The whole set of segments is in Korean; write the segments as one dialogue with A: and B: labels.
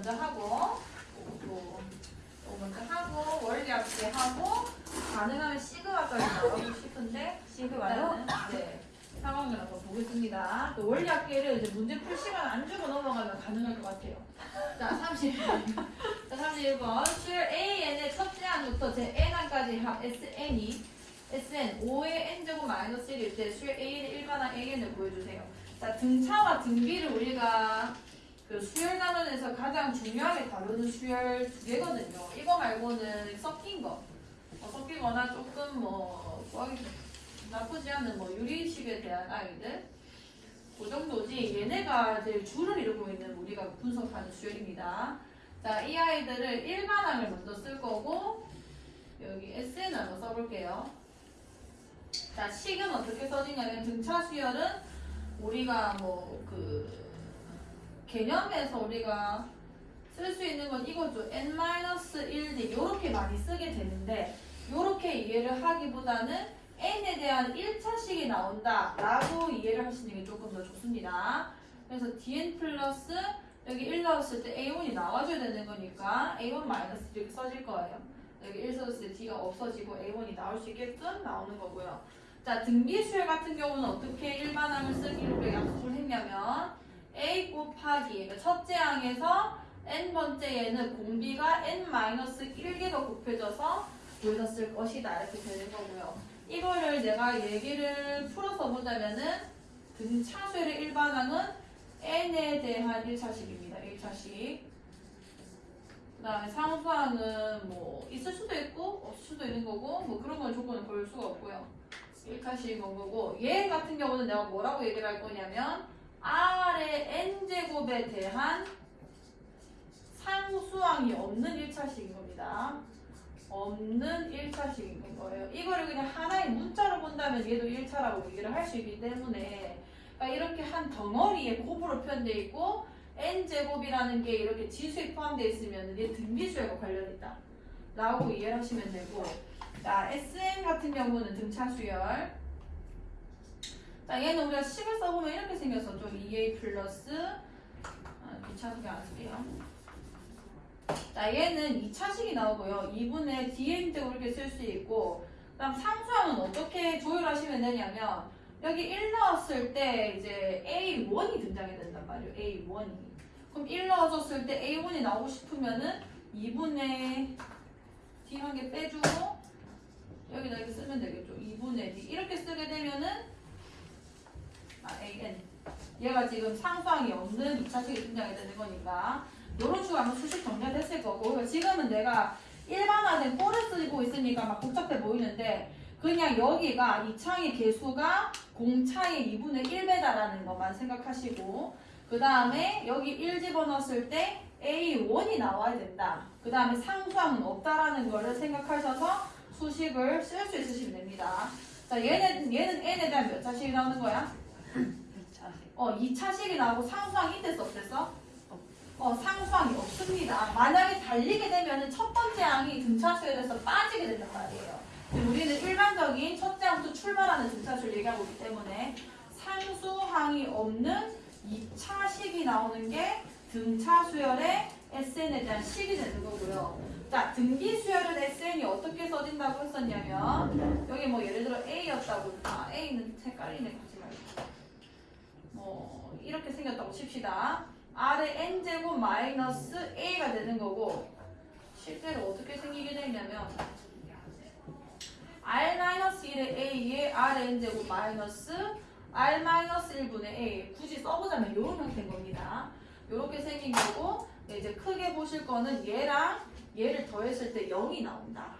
A: 먼저 하고 또 먼저 하고 원리학계 하고 가능하면 시그마까지 나가고 싶은데
B: 시그마요?
A: 네. 상황을 한번 보겠습니다. 또 원리학계를 이제 문제 풀 시간 안 주고 넘어가면 가능할 것 같아요. 자, 31번. 수열 AN의 첫째 항부터 제 N항까지 SN이 SN 5의 N제곱 마이너스 1일 때 수열 AN의 일반항 AN을 보여주세요. 자, 등차와 등비를 우리가 그 수열 단원에서 가장 중요하게 다루는 수열 두 개거든요. 이거 말고는 섞인 거. 섞이거나 조금 구하기 나쁘지 않은 유리식에 대한 아이들. 그 정도지. 얘네가 제일 줄을 이루고 있는 우리가 분석하는 수열입니다. 자, 이 아이들을 일반항을 먼저 쓸 거고, 여기 SN을 한번 써볼게요. 자, 식은 어떻게 써지냐면, 등차 수열은 우리가 개념에서 우리가 쓸 수 있는 건 이거죠. n-1d 요렇게 많이 쓰게 되는데 요렇게 이해를 하기보다는 n에 대한 1차식이 나온다 라고 이해를 하시는 게 조금 더 좋습니다. 그래서 dn 플러스 여기 1 넣었을 때 a1이 나와줘야 되는 거니까 a1 마이너스 이렇게 써질 거예요. 여기 1 썼을 때 d가 없어지고 a1이 나올 수 있게끔 나오는 거고요. 자, 등비수열 같은 경우는 어떻게 일반항을 쓰기로 우리가 약속을 했냐면 a 곱하기 그러니까 첫째 항에서 n번째에는 공비가 n-1개가 곱해져서 보여졌을 것이다 이렇게 되는 거고요. 이거를 내가 얘기를 풀어서 보자면은 등차수열의 일반항은 n에 대한 1차식입니다. 1차식. 그 다음에 상수항은 있을 수도 있고 없을 수도 있는 거고 그런 건 조건을 걸 수가 없고요. 1차식인 거고 얘 같은 경우는 내가 뭐라고 얘기를 할 거냐면 R의 n제곱에 대한 상수항이 없는 1차식인 겁니다. 없는 1차식인 거예요. 이거를 그냥 하나의 문자로 본다면 얘도 1차라고 얘기를 할 수 있기 때문에 그러니까 이렇게 한 덩어리에 곱으로 표현되어 있고 n제곱이라는 게 이렇게 지수에 포함되어 있으면 얘 등비수열과 관련이 있다 라고 이해를 하시면 되고 자, SN 같은 경우는 등차수열 자, 얘는 우리가 식을 써보면 이렇게 생겼었죠. 2a 플러스 귀찮게 안 쓸게요. 자, 얘는 2차식이 나오고요. 2분의 dn제곱 이렇게 쓸 수 있고 그 다음 상수항은 어떻게 조율하시면 되냐면 여기 1 넣었을 때 이제 a1이 등장이 된단 말이에요. a1이 그럼 1 넣어줬을 때 a1이 나오고 싶으면은 2분의 d 한 개 빼주고 여기다 이렇게 쓰면 되겠죠. 2분의 d 이렇게 쓰게 되면은 an 얘가 지금 상수항이 없는 2차식이 등장이 되는 거니까 이런 식으로 하면 수식 정리가 됐을 거고 지금은 내가 일반화된 꼴을 쓰고 있으니까 막 복잡해 보이는데 그냥 여기가 이 창의 개수가 공차의 2분의 1배다라는 것만 생각하시고 그 다음에 여기 1 집어넣었을 때 A1이 나와야 된다. 그 다음에 상수항은 없다라는 거를 생각하셔서 수식을 쓸 수 있으시면 됩니다. 자, 얘는 n에 대한 몇 차식이 나오는 거야? 2차식이 나오고 상수항이 있댔어 없댔어? 상수항이 없습니다. 만약에 달리게 되면 첫 번째 항이 등차수열에서 빠지게 된단 말이에요. 우리는 일반적인 첫째 항부터 출발하는 등차수를 얘기하고 있기 때문에 상수항이 없는 2차식이 나오는 게 등차수열의 SN에 대한 식이 되는 거고요. 자, 등비수열은 SN이 어떻게 써진다고 했었냐면 여기 예를 들어 A였다고 A는 헷갈리네 하지 말고 이렇게 생겼다고 칩시다. R의 n제곱 마이너스 A가 되는 거고 실제로 어떻게 생기게 되냐면 R-1의 A에 R의 n제곱 마이너스 R-1분의 A 굳이 써보자면 이런 형태인 겁니다. 이렇게 생긴 거고 이제 크게 보실 거는 얘랑 얘를 더했을 때 0이 나온다.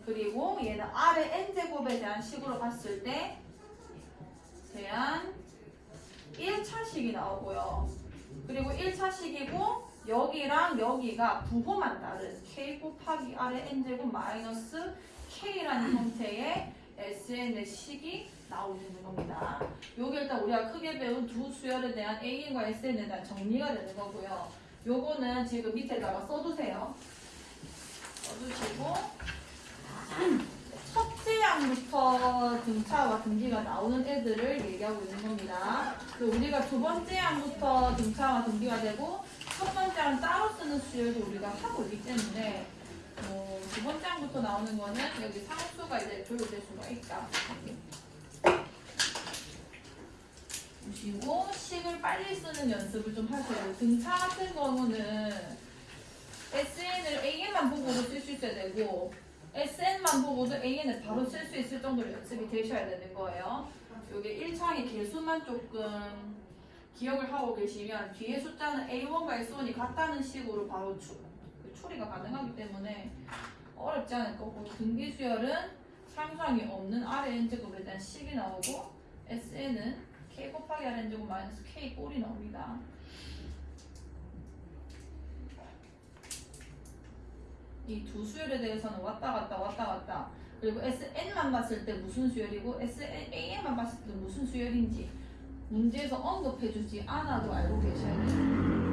A: 그리고 얘는 R의 n제곱에 대한 식으로 봤을 때 대한 1차식이 나오고요. 그리고 1차식이고 여기랑 여기가 부호만 다른 k 곱하기 r의 n제곱 마이너스 k라는 형태의 SN의 식이 나오는 겁니다. 요게 일단 우리가 크게 배운 두 수열에 대한 AN과 SN에 대한 정리가 되는 거고요. 요거는 지금 밑에다가 써두세요. 써두시고 첫째 항부터 등차와 등비가 나오는 애들을 얘기하고 있는 겁니다. 우리가 두 번째 항부터 등차와 등비가 되고 첫 번째 항 따로 쓰는 수열도 우리가 하고 있기 때문에 두 번째 항부터 나오는 거는 여기 상수가 이제 조율될 수가 있다. 보시고 식을 빨리 쓰는 연습을 좀 하셔야 돼요. 등차 같은 경우는 SN을 AN만 보고도 쓸 수 있어야 되고 SN만 보고도 AN을 바로 쓸 수 있을 정도로 연습이 되셔야 되는 거예요. 여기 1차항의 개수만 조금 기억을 하고 계시면 뒤에 숫자는 A1과 S1이 같다는 식으로 바로 추리가 가능하기 때문에 어렵지 않을 거고 등비수열은 상수항이 없는 RN제곱에 대한 식이 나오고 SN은 K 곱하기 RN제곱 마이너스 K 꼴이 나옵니다. 이 두 수열에 대해서는 왔다 갔다 그리고 SN만 봤을 때 무슨 수열이고 SAN만 봤을 때 무슨 수열인지 문제에서 언급해주지 않아도 알고 계셔야 돼요.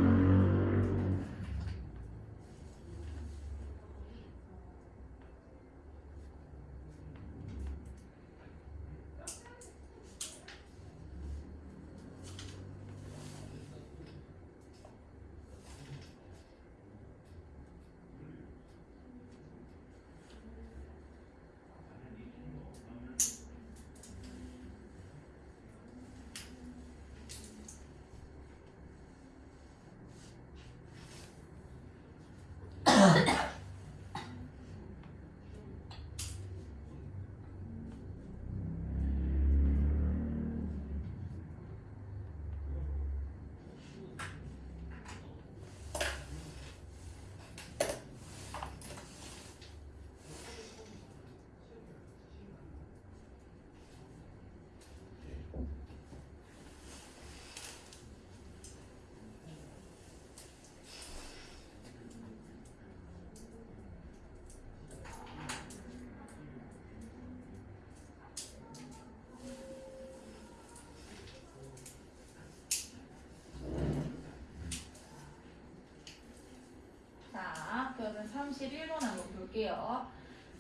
A: 그러면 31번 한번 볼게요.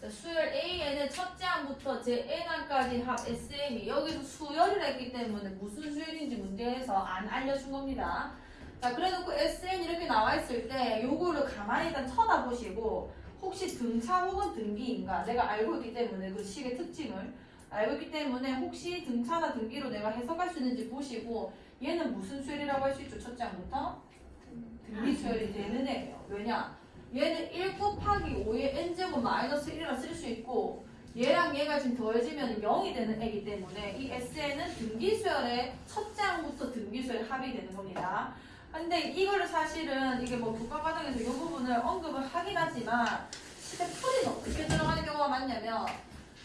A: 자, 수열 AN의 첫째 항부터 제 N항까지 합 SM이 여기서 수열을 했기 때문에 무슨 수열인지 문제에서 안 알려준 겁니다. 자, 그래놓고 SN 이렇게 나와 있을 때 요거를 가만히 일단 쳐다보시고 혹시 등차 혹은 등비인가 내가 알고 있기 때문에 그 식의 특징을 알고 있기 때문에 혹시 등차나 등비로 내가 해석할 수 있는지 보시고 얘는 무슨 수열이라고 할 수 있죠? 첫째 항부터 등비 수열이 되는 애예요. 왜냐? 얘는 1 곱하기 5의 n제곱 마이너스 1이라 쓸 수 있고 얘랑 얘가 지금 더해지면 0이 되는 애기 때문에 이 SN은 등기수열의 첫째 항부터 등기수열 합이 되는 겁니다. 근데 이거를 사실은 이게 뭐 교과과정에서 이 부분을 언급을 하긴 하지만 실제 풀이는 어떻게 들어가는 경우가 많냐면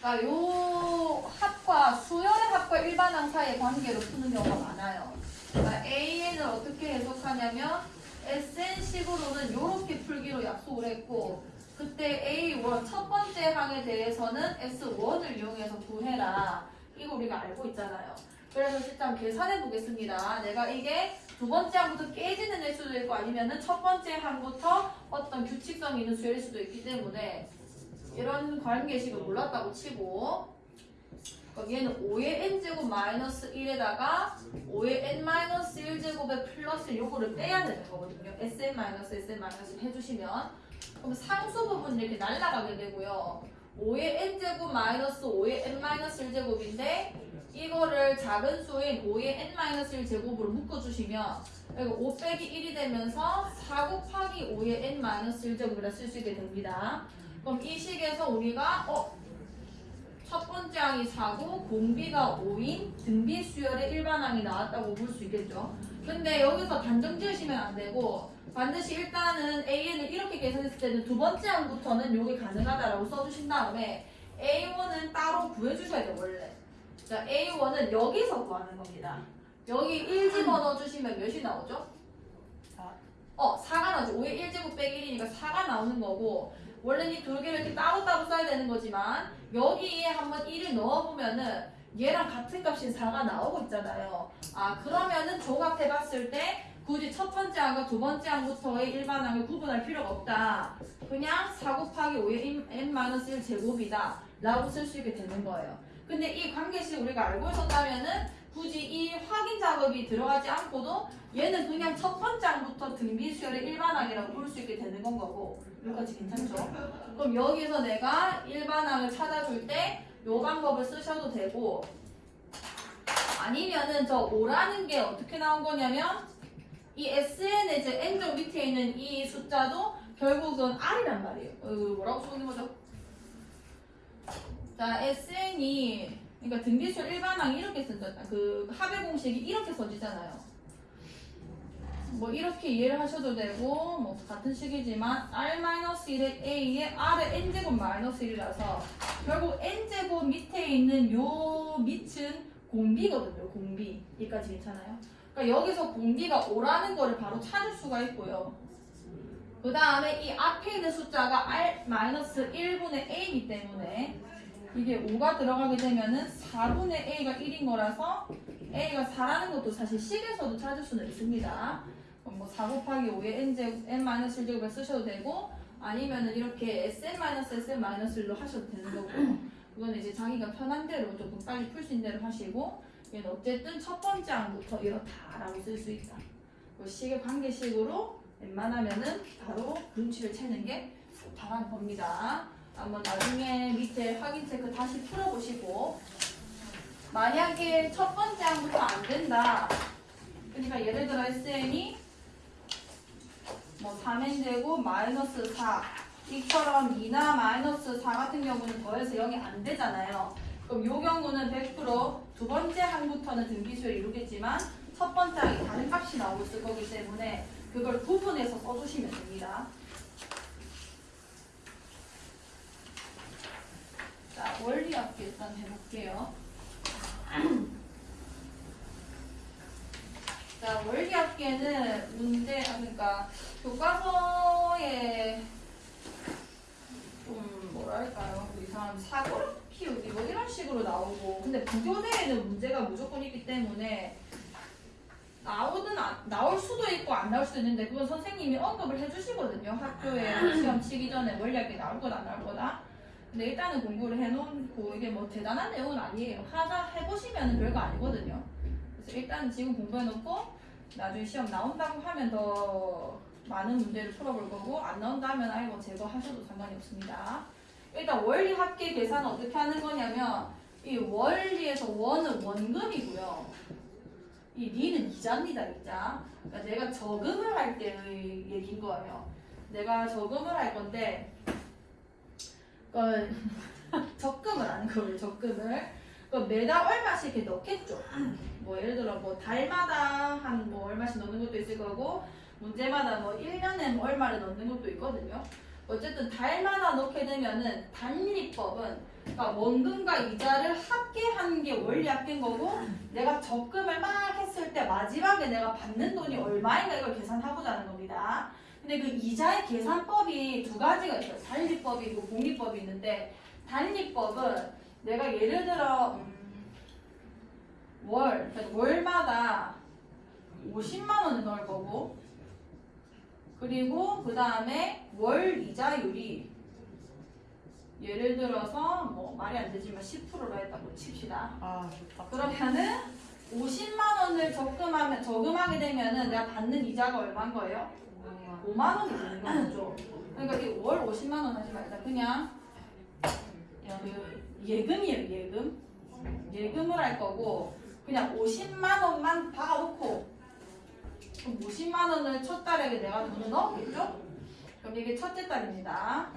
A: 그러니까 요 합과 수열의 합과 일반항 사이의 관계로 푸는 경우가 많아요. 그러니까 AN을 어떻게 해석하냐면 SN식으로는 이렇게 풀기로 약속을 했고 그때 A1 첫 번째 항에 대해서는 S1을 이용해서 구해라 이거 우리가 알고 있잖아요. 그래서 실제 계산해 보겠습니다. 내가 이게 두 번째 항부터 깨지는 일 수도 있고 아니면은 첫 번째 항부터 어떤 규칙성이 있는 수열일 수도 있기 때문에 이런 관계식을 몰랐다고 치고 그럼 얘는 5의 n제곱 마이너스 1에다가 5의 n-1제곱에 플러스 요거를 빼야 되는 거거든요. sn-sn- 해주시면 그럼 상수 부분 이렇게 날라가게 되고요. 5의 n제곱 마이너스 5의 n-1제곱인데 이거를 작은 수인 5의 n-1제곱으로 묶어주시면 여기 5 빼기 1이 되면서 4 곱하기 5의 n-1제곱이라 쓸 수 있게 됩니다. 그럼 이 식에서 우리가 첫 번째 항이 4고 공비가 5인 등비 수열의 일반항이 나왔다고 볼 수 있겠죠. 근데 여기서 단정 지으시면 안 되고 반드시 일단은 AN을 이렇게 계산했을 때는 두 번째 항부터는 이게 가능하다라고 써주신 다음에 A1은 따로 구해주셔야 돼요. 원래 자, A1은 여기서 구하는 겁니다. 여기 1 집어넣어주시면 몇이 나오죠? 4가 나오죠. 5의 1제곱 빼기 1이니까 4가 나오는 거고 원래는 이 두 개를 이렇게 따로따로 써야 되는 거지만 여기에 한번 1을 넣어보면은 얘랑 같은 값인 4가 나오고 있잖아요. 그러면은 조합해봤을 때 굳이 첫 번째 항과 두 번째 항부터의 일반항을 구분할 필요가 없다. 그냥 4 곱하기 5의 n-1 제곱이다 라고 쓸 수 있게 되는 거예요. 근데 이 관계식 우리가 알고 있었다면은 굳이 이 확인 작업이 들어가지 않고도 얘는 그냥 첫 번째 항부터 등비 수열의 일반항이라고 볼 수 있게 되는 건 거고 여기까지 괜찮죠? 그럼 여기서 내가 일반항을 찾아줄 때 이 방법을 쓰셔도 되고 아니면은 저 5라는 게 어떻게 나온 거냐면 이 SN의 이제 N조 밑에 있는 이 숫자도 결국은 R이란 말이에요. 뭐라고 써있는 거죠? 자, SN이 그러니까 등비수열 일반항이 이렇게 써졌다. 그 합의 공식이 이렇게 써지잖아요. 뭐 이렇게 이해를 하셔도 되고 뭐 같은 식이지만 R-1의 A에 R의 N제곱 마이너스 1이라서 결국 N제곱 밑에 있는 요 밑은 공비거든요. 공비. 여기까지 괜찮아요? 그러니까 여기서 공비가 5라는 거를 바로 찾을 수가 있고요. 그 다음에 이 앞에 있는 숫자가 R-1분의 A이기 때문에 이게 5가 들어가게 되면은 4분의 A가 1인 거라서 A가 4라는 것도 사실 식에서도 찾을 수는 있습니다. 뭐 4 곱하기 5에 N-1제곱을 쓰셔도 되고 아니면은 이렇게 SN-SN-1로 하셔도 되는 거고 그건 이제 자기가 편한 대로 조금 빨리 풀 수 있는 대로 하시고 얘는 어쨌든 첫 번째 항부터 이렇다라고 쓸 수 있다. 그 식의 관계식으로 웬만하면은 바로 눈치를 채는 게 좋다라는 겁니다. 한번 나중에 밑에 확인 체크 다시 풀어보시고 만약에 첫 번째 항부터 안 된다. 그러니까 예를 들어 SN이 뭐 3n제곱 마이너스 4 이처럼 2나 마이너스 4 같은 경우는 더해서 0이 안 되잖아요. 그럼 이 경우는 100% 두 번째 항부터는 등비수를 이루겠지만 첫 번째 항이 다른 값이 나오고 있을 거기 때문에 그걸 구분해서 써주시면 됩니다. 자, 원리합계 일단 해볼게요. 자, 원리합계는 문제, 그러니까 교과서에 좀 뭐랄까요, 이상한 사고를 키우기 뭐 이런 식으로 나오고 근데 부교재에는 문제가 무조건 있기 때문에 나올 수도 있고 안 나올 수도 있는데 그건 선생님이 언급을 해주시거든요. 학교에 시험 치기 전에 원리합계 나올 거다 안 나올 거다. 근데 일단은 공부를 해놓고 이게 뭐 대단한 내용은 아니에요. 하다 해보시면 별거 아니거든요. 그래서 일단 지금 공부해놓고 나중에 시험 나온다고 하면 더 많은 문제를 풀어볼 거고 안 나온다 하면 아이고 제거하셔도 상관이 없습니다. 일단 원리 합계 계산은 어떻게 하는 거냐면 이 원리에서 원은 원금이고요. 이 리는 이자입니다. 이자. 그러니까 내가 저금을 할 때의 얘기인 거예요. 내가 저금을 할 건데 적금을 하는 거예요. 적금을. 매달 얼마씩 이렇게 넣겠죠. 뭐 예를 들어 뭐 달마다 한 뭐 얼마씩 넣는 것도 있을 거고 문제마다 뭐 1년에 뭐 얼마를 넣는 것도 있거든요. 어쨌든 달마다 넣게 되면은 단리법은 그러니까 원금과 이자를 합계하는 게 원리 합계인 거고 내가 적금을 막 했을 때 마지막에 내가 받는 돈이 얼마인가 이걸 계산하고자 겁니다. 근데 그 이자의 계산법이 두 가지가 있어요. 단리법이 있고 복리법이 있는데 단리법은 내가 예를 들어 그러니까 월마다 50만 원을 넣을 거고 그리고 그 다음에 월 이자율이 예를 들어서 뭐 말이 안 되지만 10%로 했다고 칩시다.
B: 아, 좋다.
A: 그러면은 50만 원을 저금하게 되면은 내가 받는 이자가 얼마인 거예요? 5만 원이 되는 거죠. 그러니까 이 월 50만 원 하지 말자. 그냥 그 예금이에요. 예금. 예금을 할 거고 그냥 50만 원만 박아놓고 그럼 50만 원을 첫 달에 내가 돈을 넣었겠죠? 그럼 이게 첫째 달입니다.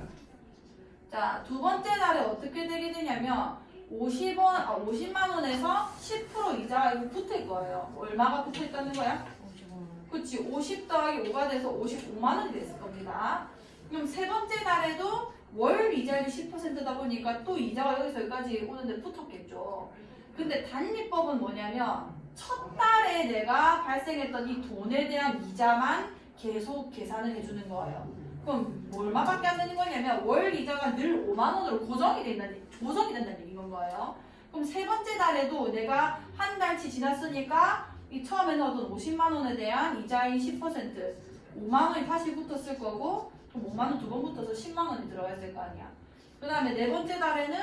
A: 자, 두 번째 달에 어떻게 되게 되냐면 50만 원에서 10% 이자가 이거 붙을 거예요. 얼마가 붙어 있다는 거야?
B: 55만.
A: 그치, 50 더하기 5가 돼서 55만 원이 됐을 겁니다. 그럼 세 번째 달에도 월 이자율이 10%다 보니까 또 이자가 여기서 여기까지 오는데 붙었겠죠. 근데 단리법은 뭐냐면 첫 달에 내가 발생했던 이 돈에 대한 이자만 계속 계산을 해주는 거예요. 그럼 얼마밖에 안 되는 거냐면 월 이자가 늘 5만 원으로 조정이 된다는 얘기인 거예요. 그럼 세 번째 달에도 내가 한 달치 지났으니까 이 처음에 넣었던 50만 원에 대한 이자인 10% 5만 원이 다시 붙었을 거고 그럼 5만 원 두 번 붙어서 10만 원이 들어가 있을 거 아니야. 그 다음에 네 번째 달에는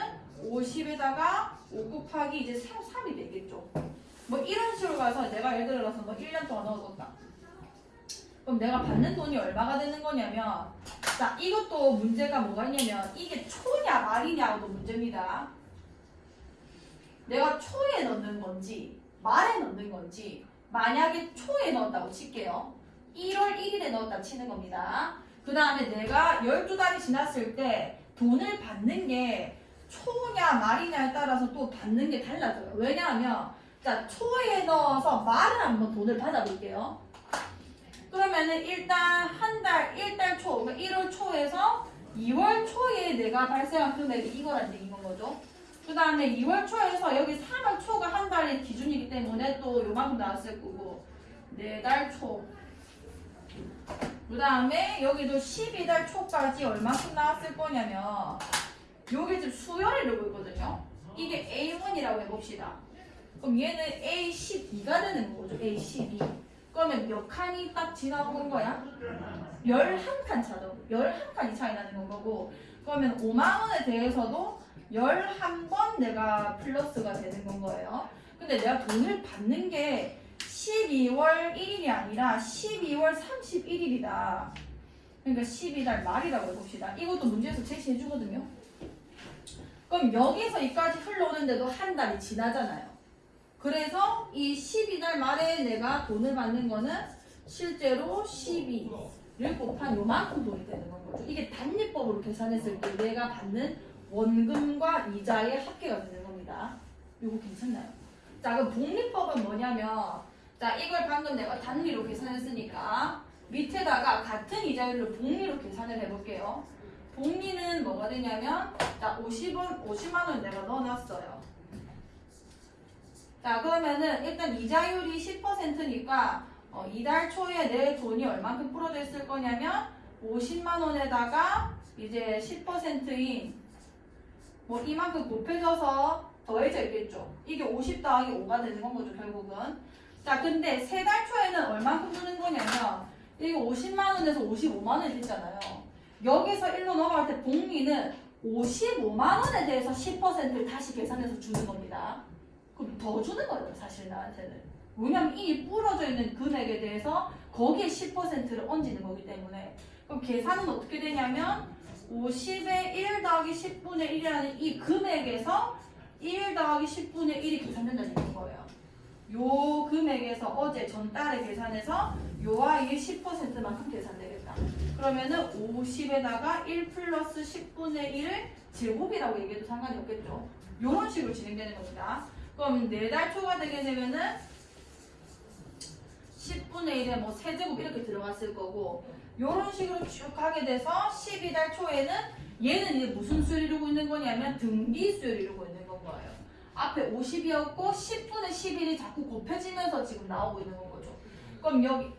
A: 50에다가 5 곱하기 이제 3이 되겠죠. 뭐 이런 식으로 가서 내가 예를 들어서 뭐 1년 동안 넣어뒀다. 그럼 내가 받는 돈이 얼마가 되는 거냐면, 자, 이것도 문제가 뭐가 있냐면, 이게 초냐 말이냐도 문제입니다. 내가 초에 넣는 건지, 말에 넣는 건지, 만약에 초에 넣었다고 칠게요. 1월 1일에 넣었다고 치는 겁니다. 그 다음에 내가 12달이 지났을 때 돈을 받는 게 초냐 말이냐에 따라서 또 받는 게 달라져요. 왜냐하면, 자, 초에 넣어서 말을 한번 돈을 받아볼게요. 그러면은 일단 한 달, 1달 초, 그러니까 1월 초에서 2월 초에 내가 발생한 금액이 이거란 얘기인 거죠. 그 다음에 2월 초에서 여기 3월 초가 한 달의 기준이기 때문에 또 요만큼 나왔을 거고, 4달 초. 그 다음에 여기도 12달 초까지 얼마큼 나왔을 거냐면, 여기 지금 수열을 이루고 있거든요. 이게 A1이라고 해봅시다. 그럼 얘는 A12가 되는 거죠. A12. 그러면 몇 칸이 딱 지나온 거야? 11칸 차도 11칸이 차이 나는 거고, 그러면 5만 원에 대해서도 11번 내가 플러스가 되는 건 거예요. 근데 내가 돈을 받는 게 12월 1일이 아니라 12월 31일이다. 그러니까 12달 말이라고 해봅시다. 이것도 문제에서 제시해 주거든요. 그럼 여기서 여기까지 흘러오는데도 한 달이 지나잖아요. 그래서 이 12달 말에 내가 돈을 받는 거는 실제로 12를 곱한 요만큼 돈이 되는 거죠. 이게 단위법으로 계산했을 때 내가 받는 원금과 이자의 합계가 되는 겁니다. 이거 괜찮나요? 자, 그럼 복리법은 뭐냐면, 자, 이걸 방금 내가 단위로 계산했으니까 밑에다가 같은 이자율로 복리로 계산을 해볼게요. 복리는 뭐가 되냐면, 자, 50만 원 내가 넣어놨어요. 자, 그러면은 일단 이자율이 10%니까 이달 초에 내 돈이 얼만큼 불어져 있을 거냐면 50만 원에다가 이제 10%인 뭐 이만큼 곱해져서 더해져 있겠죠. 이게 50 더하기 5가 되는 건 거죠, 결국은. 자, 근데 세 달 초에는 얼만큼 주는 거냐면 이거 50만 원에서 55만 원이 됐잖아요. 여기서 1로 넘어갈 때 복리는 55만 원에 대해서 10%를 다시 계산해서 주는 겁니다. 그럼 더 주는 거예요, 사실 나한테는. 왜냐면 이 부러져 있는 금액에 대해서 거기에 10%를 얹는 거기 때문에. 그럼 계산은 어떻게 되냐면 50에 1 더하기 10분의 1이라는 이 금액에서 1 더하기 10분의 1이 계산된다는 얘기인 거예요. 요 금액에서 어제 전달에 계산해서 요 아이의 10%만큼 계산되겠다. 그러면은 50에다가 1 플러스 10분의 1을 제곱이라고 얘기해도 상관이 없겠죠. 요런 식으로 진행되는 겁니다. 그럼 4달 초가 되게 되면은 10분의 1에 뭐 세제곱 이렇게 들어갔을 거고, 요런 식으로 쭉 가게 돼서 12달 초에는 얘는 이제 무슨 수를 이루고 있는 거냐면 등기수를 이루고 있는 건 거예요. 앞에 50이었고 10분의 11이 자꾸 곱해지면서 지금 나오고 있는 건 거죠. 그럼 여기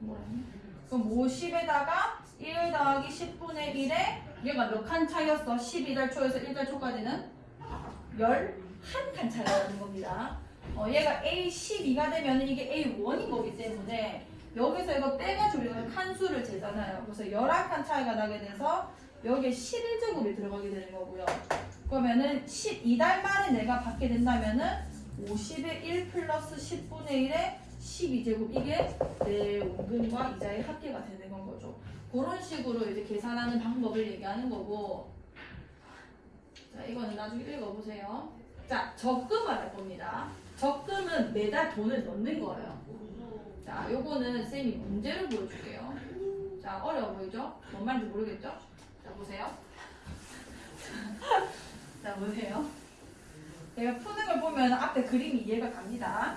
A: 뭐라니? 그럼 50에다가 1 더하기 10분의 1에 얘가 몇 칸 차이였어? 12달 초에서 1달 초까지는 11칸 차이가 나는 겁니다. 얘가 A12가 되면 이게 A1인 거기 때문에 여기서 이거 빼가지고 우리가 칸수를 재잖아요. 그래서 11칸 차이가 나게 돼서 여기에 11제곱이 들어가게 되는 거고요. 그러면은 12달 말에 내가 받게 된다면은 50에 1 플러스 10분의 1에 12제곱, 이게 내 원금과 이자의 합계가 되는 건 거죠. 그런 식으로 이제 계산하는 방법을 얘기하는 거고, 자, 이거는 나중에 읽어보세요. 자, 적금을 할 겁니다. 적금은 매달 돈을 넣는 거예요. 자, 요거는 쌤이 문제를 보여줄게요. 자, 어려워 보이죠? 뭔 말인지 모르겠죠? 자, 보세요. 자, 보세요. 제가 푸는 걸 보면 앞에 그림이 이해가 갑니다.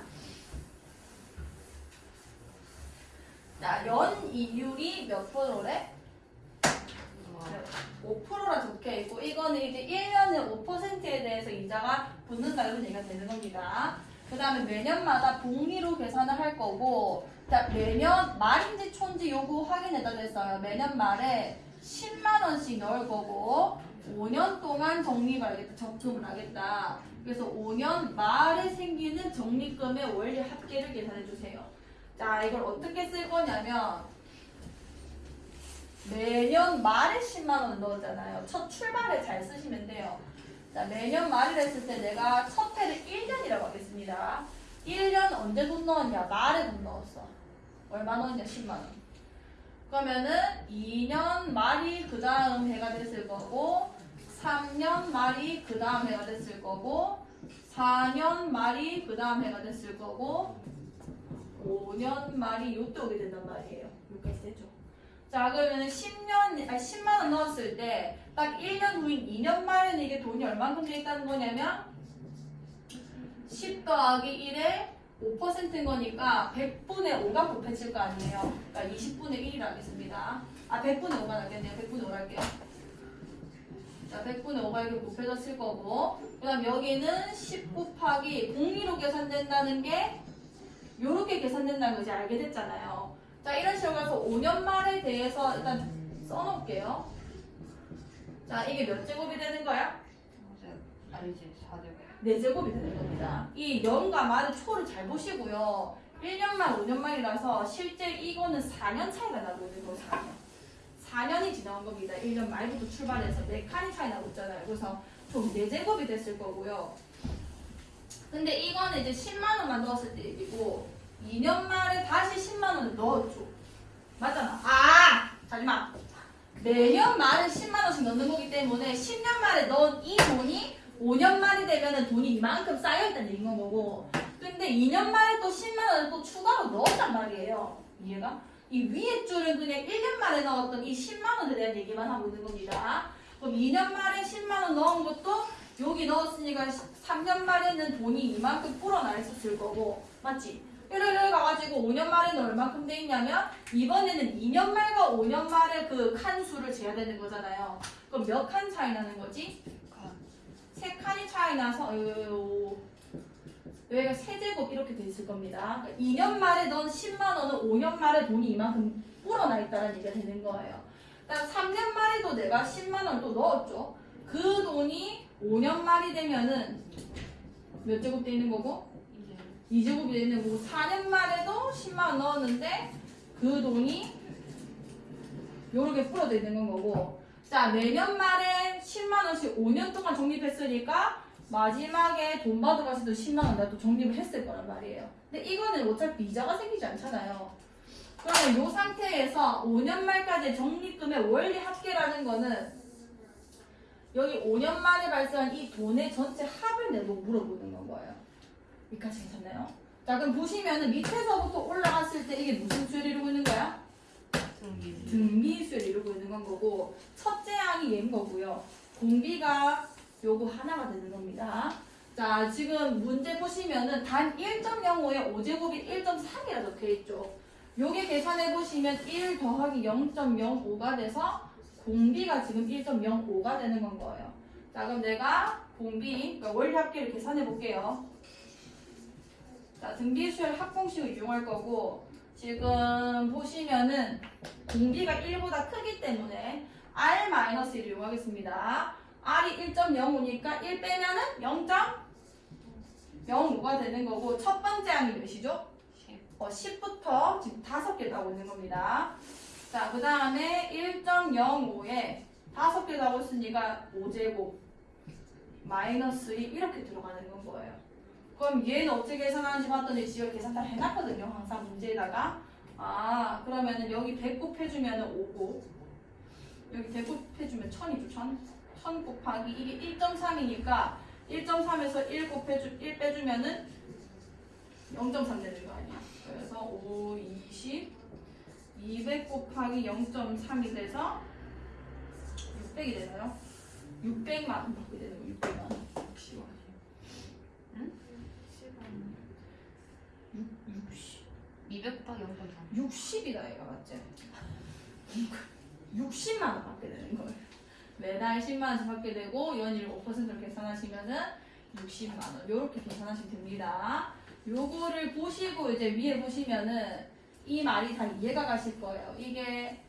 A: 자, 연 이율이 몇 프로래? 5%라 적혀 있고, 이거는 이제 1년에 5%에 대해서 이자가 붙는다 이런 얘기가 되는 겁니다. 그 다음에 매년마다 복리로 계산을 할 거고, 자, 매년 말인지 초인지 요거 확인해달라 했어요. 매년 말에 10만 원씩 넣을 거고 5년 동안 적립을 하겠다, 적금을 하겠다. 그래서 5년 말에 생기는 적립금의 원리 합계를 계산해 주세요. 자, 이걸 어떻게 쓸 거냐면 매년 말에 10만 원 넣었잖아요. 첫 출발에 잘 쓰시면 돼요. 자, 매년 말을 했을 때 내가 첫 해를 1년이라고 하겠습니다. 1년 언제 돈 넣었냐? 말에 돈 넣었어. 얼마 넣었냐? 10만 원. 그러면은 2년 말이 그 다음 해가 됐을 거고 3년 말이 그 다음 해가 됐을 거고 4년 말이 그 다음 해가 됐을 거고 5년 말이 요때 오게 된단 말이에요. 여기까지 되죠. 자, 그러면 10만 원 넣었을 때 딱 1년 후인 2년 말에는 이게 돈이 얼만큼 돼 있다는 거냐면 10 더하기 1에 5%인 거니까 100분의 5가 곱해질 거 아니에요. 그러니까 20분의 1이라 하겠습니다. 100분의 5가 낫겠네요. 100분의 5로 할게요. 자, 100분의 5가 이렇게 곱해졌을 거고 그 다음 여기는 10 곱하기 공리로 계산된다는 게 요렇게 계산된다는 거 이제 알게 됐잖아요. 자, 이런 식으로 가서 5년 말에 대해서 일단 써놓을게요. 자, 이게 몇 제곱이 되는 거야?
B: 아니지 4제곱.
A: 4제곱이 되는 겁니다. 이 0과 말의 초를 잘 보시고요. 1년 말, 5년 말이라서 실제 이거는 4년 차이가 나고 있는 거예요. 4년이 지나온 겁니다. 1년 말부터 출발해서 4칸이 차이 나고 있잖아요. 그래서 총 4제곱이 됐을 거고요. 근데 이거는 이제 10만 원만 넣었을 때 얘기고 2년 말에 다시 10만 원을 넣었죠. 맞잖아. 잠시만. 매년 말에 10만 원씩 넣는 거기 때문에 10년 말에 넣은 이 돈이 5년 말이 되면은 돈이 이만큼 쌓여있다는 얘기인 거고 근데 2년 말에 또 10만 원을 또 추가로 넣었단 말이에요. 이해가? 이 위에 줄은 그냥 1년 말에 넣었던 이 10만 원에 대한 얘기만 하고 있는 겁니다. 그럼 2년 말에 10만 원 넣은 것도 여기 넣었으니까 3년 말에는 돈이 이만큼 불어나 있었을 거고 맞지? 이래 가가지고 5년 말에는 얼마큼 돼 있냐면 이번에는 2년 말과 5년 말의 그 칸 수를 재야 되는 거잖아요. 그럼 몇 칸 차이 나는 거지? 3칸이 차이 나서 여기가 세제곱 이렇게 돼 있을 겁니다. 그러니까 2년 말에 넣은 10만 원은 5년 말에 돈이 이만큼 불어나 있다는 얘기가 되는 거예요. 그다음 3년 말에도 내가 10만 원을 또 넣었죠. 그 돈이 5년 말이 되면은 몇 제곱 돼 있는 거고? 2제곱이 돼 있는 거고 4년 말에도 10만 원 넣었는데 그 돈이 요렇게 불어져 있는 건 거고 자 매년 말에 10만 원씩 5년 동안 적립했으니까 마지막에 돈 받으러 갔을 때 10만 원 내가 또 적립을 했을 거란 말이에요. 근데 이거는 어차피 이자가 생기지 않잖아요. 그러면 이 상태에서 5년 말까지 적립금의 원리 합계라는 거는 여기 5년 말에 발생한 이 돈의 전체 합을 내고 물어보는 건 거예요. 여기까지 괜찮나요? 자 그럼 보시면은 밑에서부터 올라갔을 때 이게 무슨 수를 이루고 있는 거야? 등비수를 이루고 있는 건 거고 첫째 항이 얘인 거고요. 공비가 요거 하나가 되는 겁니다. 자 지금 문제 보시면은 단 1.05에 5제곱이 1.3이라 적혀있죠. 요게 계산해 보시면 1 더하기 0.05가 돼서 공비가 지금 1.05가 되는 건 거예요. 자 그럼 내가 공비 그러니까 원리 합계를 계산해 볼게요. 자 등비수열 합공식을 이용할 거고 지금 보시면은 공비가 1보다 크기 때문에 R-1을 이용하겠습니다. R이 1.05니까 1 빼면은 0.05가 되는 거고 첫 번째 항이 몇이죠? 10부터 지금 5개 나오고 있는 겁니다. 자, 그 다음에 1.05에 5개 나오고 있으니까 5제곱 마이너스 2 이렇게 들어가는 건 거예요. 그럼 얘는 어떻게 계산하는지 봤더니 지금 계산 다 해놨거든요. 항상 문제에다가. 그러면은 여기 100 곱해주면은 5고 여기 100 곱해주면 1000이죠. 1000 곱하기 이게 1.3이니까 1.3에서 1 빼주면은 0.3 되는 거 아니야. 그래서 5, 20, 200 곱하기 0.3이 돼서 600이 되나요? 600만 원 받게 되는 거 600만 원.
B: 200 곱하기 0.3
A: 60이다 얘가 맞지? 60만 원 받게 되는 거예요. 매달 10만 원씩 받게 되고 연일 5%로 계산하시면은 60만 원 요렇게 계산하시면 됩니다. 요거를 보시고 이제 위에 보시면은 이 말이 다 이해가 가실 거예요. 이게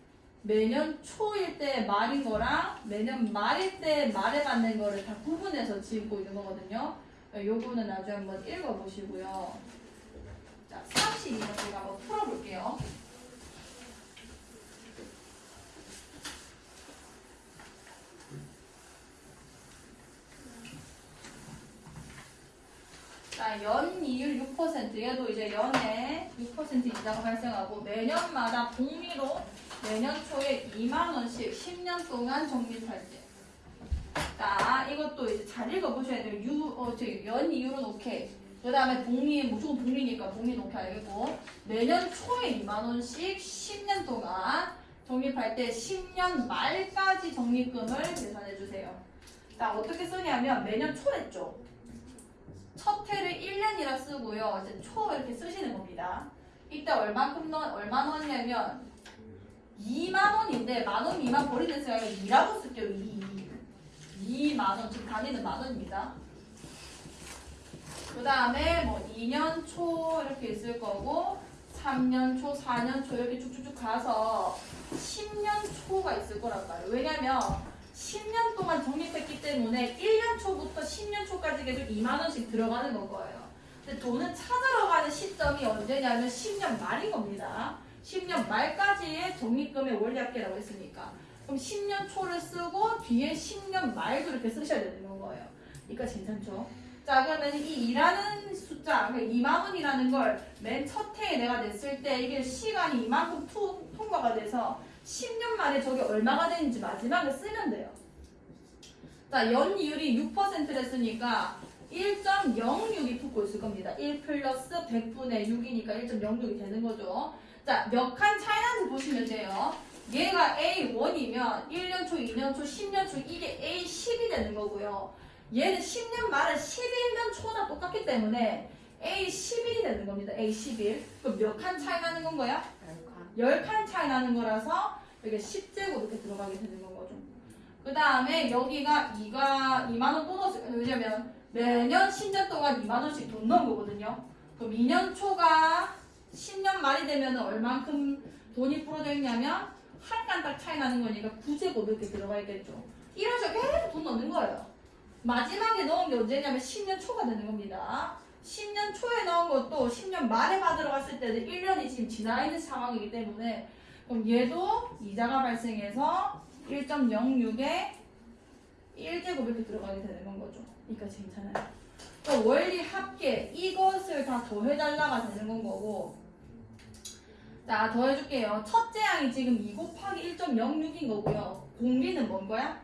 A: 매년 초일 때 말인 거랑 매년 말일 때 말에 받는 거를 다 구분해서 지고 있는 거거든요. 요거는 나중에 한번 읽어보시고요. 자, 32번 제가 한번 풀어볼게요. 자, 연이율 6 6% 얘도 이제 연에 6% 이자가 발생하고 매년마다 복리로 매년 초에 2만 원씩 10년 동안 적립할 때. 자, 이것도 이제 잘 읽어보셔야 돼요. 연 이율은 오케이. 그 다음에 복리, 무조건 복리니까 복리는 오케이 알겠고. 매년 초에 2만 원씩 10년 동안 적립할 때 10년 말까지 적립금을 계산해 주세요. 자, 어떻게 쓰냐면 매년 초랬죠. 첫 해를 1년이라 쓰고요. 이제 초 이렇게 쓰시는 겁니다. 이때 얼마 넣었냐면 2만 원인데 만 원, 2만 버리겠어요. 2라고 쓸게요. 2만 원. 지금 단위는 만 원입니다. 그 다음에 뭐 2년 초 이렇게 있을 거고 3년 초, 4년 초 이렇게 쭉쭉쭉 가서 10년 초가 있을 거란 말이에요. 왜냐면 10년 동안 적립했기 때문에 1년 초부터 10년 초까지 계속 2만 원씩 들어가는 건 거예요. 근데 돈은 찾으러 가는 시점이 언제냐면 10년 말인 겁니다. 10년 말까지의 적립금의 원리합계라고 했으니까. 그럼 10년 초를 쓰고 뒤에 10년 말도 이렇게 쓰셔야 되는 거예요. 그러니까 괜찮죠? 자, 그러면 이 2라는 숫자, 그러니까 2만 원이라는 걸 맨 첫 해에 내가 냈을 때 이게 시간이 이만큼 통과가 돼서 10년 만에 저게 얼마가 되는지 마지막에 쓰면 돼요. 자, 연이율이 6%랬으니까 1.06이 붙고 있을 겁니다. 1 플러스 100분의 6이니까 1.06이 되는 거죠. 자, 몇 칸 차이 나는지 보시면 돼요. 얘가 A1이면 1년 초, 2년 초, 10년 초 이게 A10이 되는 거고요. 얘는 10년 말은 11년 초나 똑같기 때문에 A11이 되는 겁니다. A11. 그럼 몇 칸 차이 나는 건 거야? 10칸 차이 나는 거라서 여기 10제곱 이렇게 들어가게 되는 건 거죠. 그 다음에 여기가 2만 원 또 넣었어요. 왜냐면 매년 10년 동안 2만 원씩 돈 넣은 거거든요. 그럼 2년 초가 10년 말이 되면 얼만큼 돈이 풀어져 있냐면 한 칸 딱 차이 나는 거니까 9제곱 이렇게 들어가 있겠죠. 이런 식으로 계속 돈 넣는 거예요. 마지막에 넣은 게 언제냐면 10년 초가 되는 겁니다. 10년 초에 넣은 것도 10년 말에 받으러 갔을 때는 1년이 지금 지나 있는 상황이기 때문에 그럼 얘도 이자가 발생해서 1.06에 1제곱 이렇게 들어가게 되는 건 거죠. 그러니까 괜찮아요. 또 원리 합계 이것을 다 더해달라가 되는 건 거고 자 더해줄게요. 첫째 항이 지금 2 곱하기 1.06인 거고요. 공비는 뭔 거야?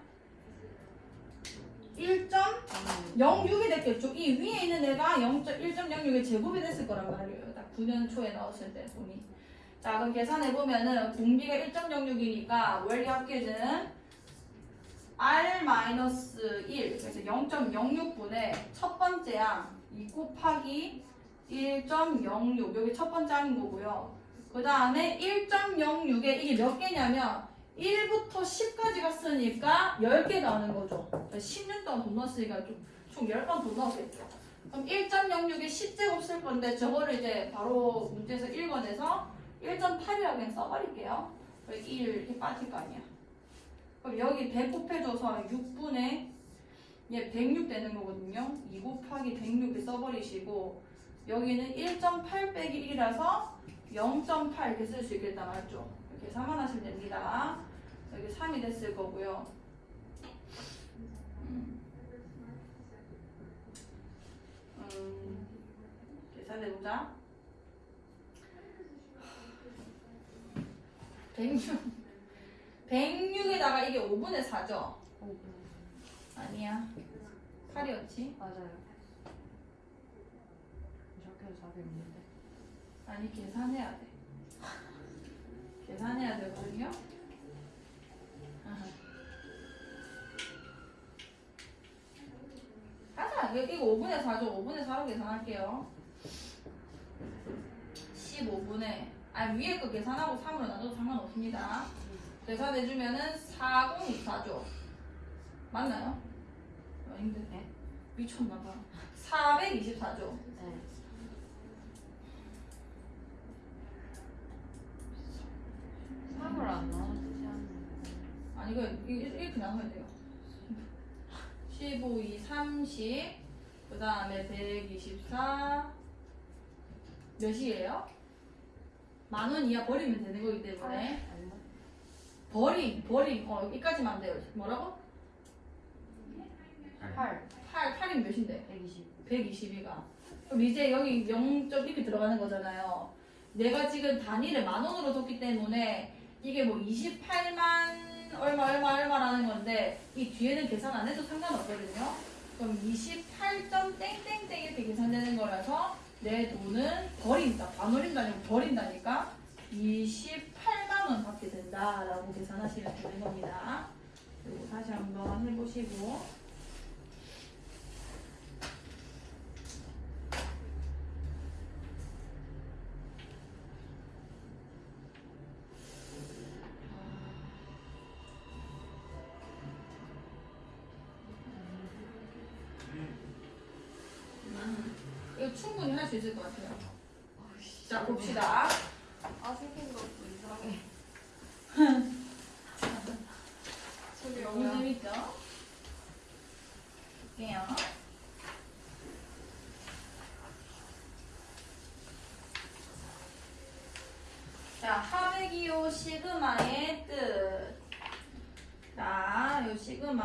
A: 1.06이 됐겠죠. 이 위에 있는 애가 1.06의 제곱이 됐을 거란 말이에요. 딱 9년 초에 넣었을 때 돈이. 자 그럼 계산해보면은 공비가 1.06이니까 원리 합계는 R-1 그래서 0.06분의 첫 번째 항 2 곱하기 1.06 여기 첫 번째 항인 거고요. 그 다음에 1.06에 이게 몇 개냐면 1부터 10까지 갔으니까 10개 나오는 거죠. 10년 동안 돈 넣었으니까 총 10번 돈 넣었겠죠. 그럼 1.06에 10제곱 쓸 건데 저거를 이제 바로 문제에서 읽어내서 1.8이라고 그냥 써버릴게요. 1 이렇게 빠질 거 아니야. 그럼 여기 100 곱해줘서 6분의 얘 106 되는 거거든요. 2 곱하기 106을 써버리시고 여기는 1.8 빼기 1이라서 0.8 이렇게 쓸 수 있겠다 맞죠? 이렇게 계산하시면 됩니다. 여기 3이 됐을 거고요. 계산해보자. 106에다가 이게 5분의 4죠?
B: 5분.
A: 아니야. 8이었지?
B: 맞아요. 적혀서 400인데.
A: 아니 계산해야 돼. 계산해야 되거든요. 아하. 가자. 이거 5분의 4죠. 5분의 4로 계산할게요. 15분의 위에 거 계산하고 3으로 나눠도 상관없습니다. 계산해주면은 4024죠. 맞나요? 힘드네. 미쳤나봐. 424죠.
B: 네. 3을 안 넣어주지 않는
A: 아니 이거 이렇게 나눠야 돼요. 15, 2, 30. 그 다음에 124. 몇이에요? 10,000원 이하 버리면 되는 거기 때문에. 버림. 여기까지만 안 돼요. 뭐라고?
B: 8.
A: 8이면 몇인데?
B: 120.
A: 122가. 그럼 이제 여기 0점 이렇게 들어가는 거잖아요. 내가 지금 단위를 10,000원으로 뒀기 때문에 이게 뭐 28만 얼마라는 건데 이 뒤에는 계산 안 해도 상관없거든요. 그럼 28점 땡땡땡 이렇게 계산되는 거라서 내 돈은 버린다. 안 올린다 아니고 버린다니까 28만 원 받게 된다라고 계산하시면 되는 겁니다. 그리고 다시 한번 해보시고 이거 충분히 할 수 있을 것 같아요. 자 봅시다.
B: 아 생긴 것도 이상해. 소리
A: 너무
B: 뭐야?
A: 재밌죠? 볼게요. 자, 하백이요 시그마의 뜻. 자, 요 시그마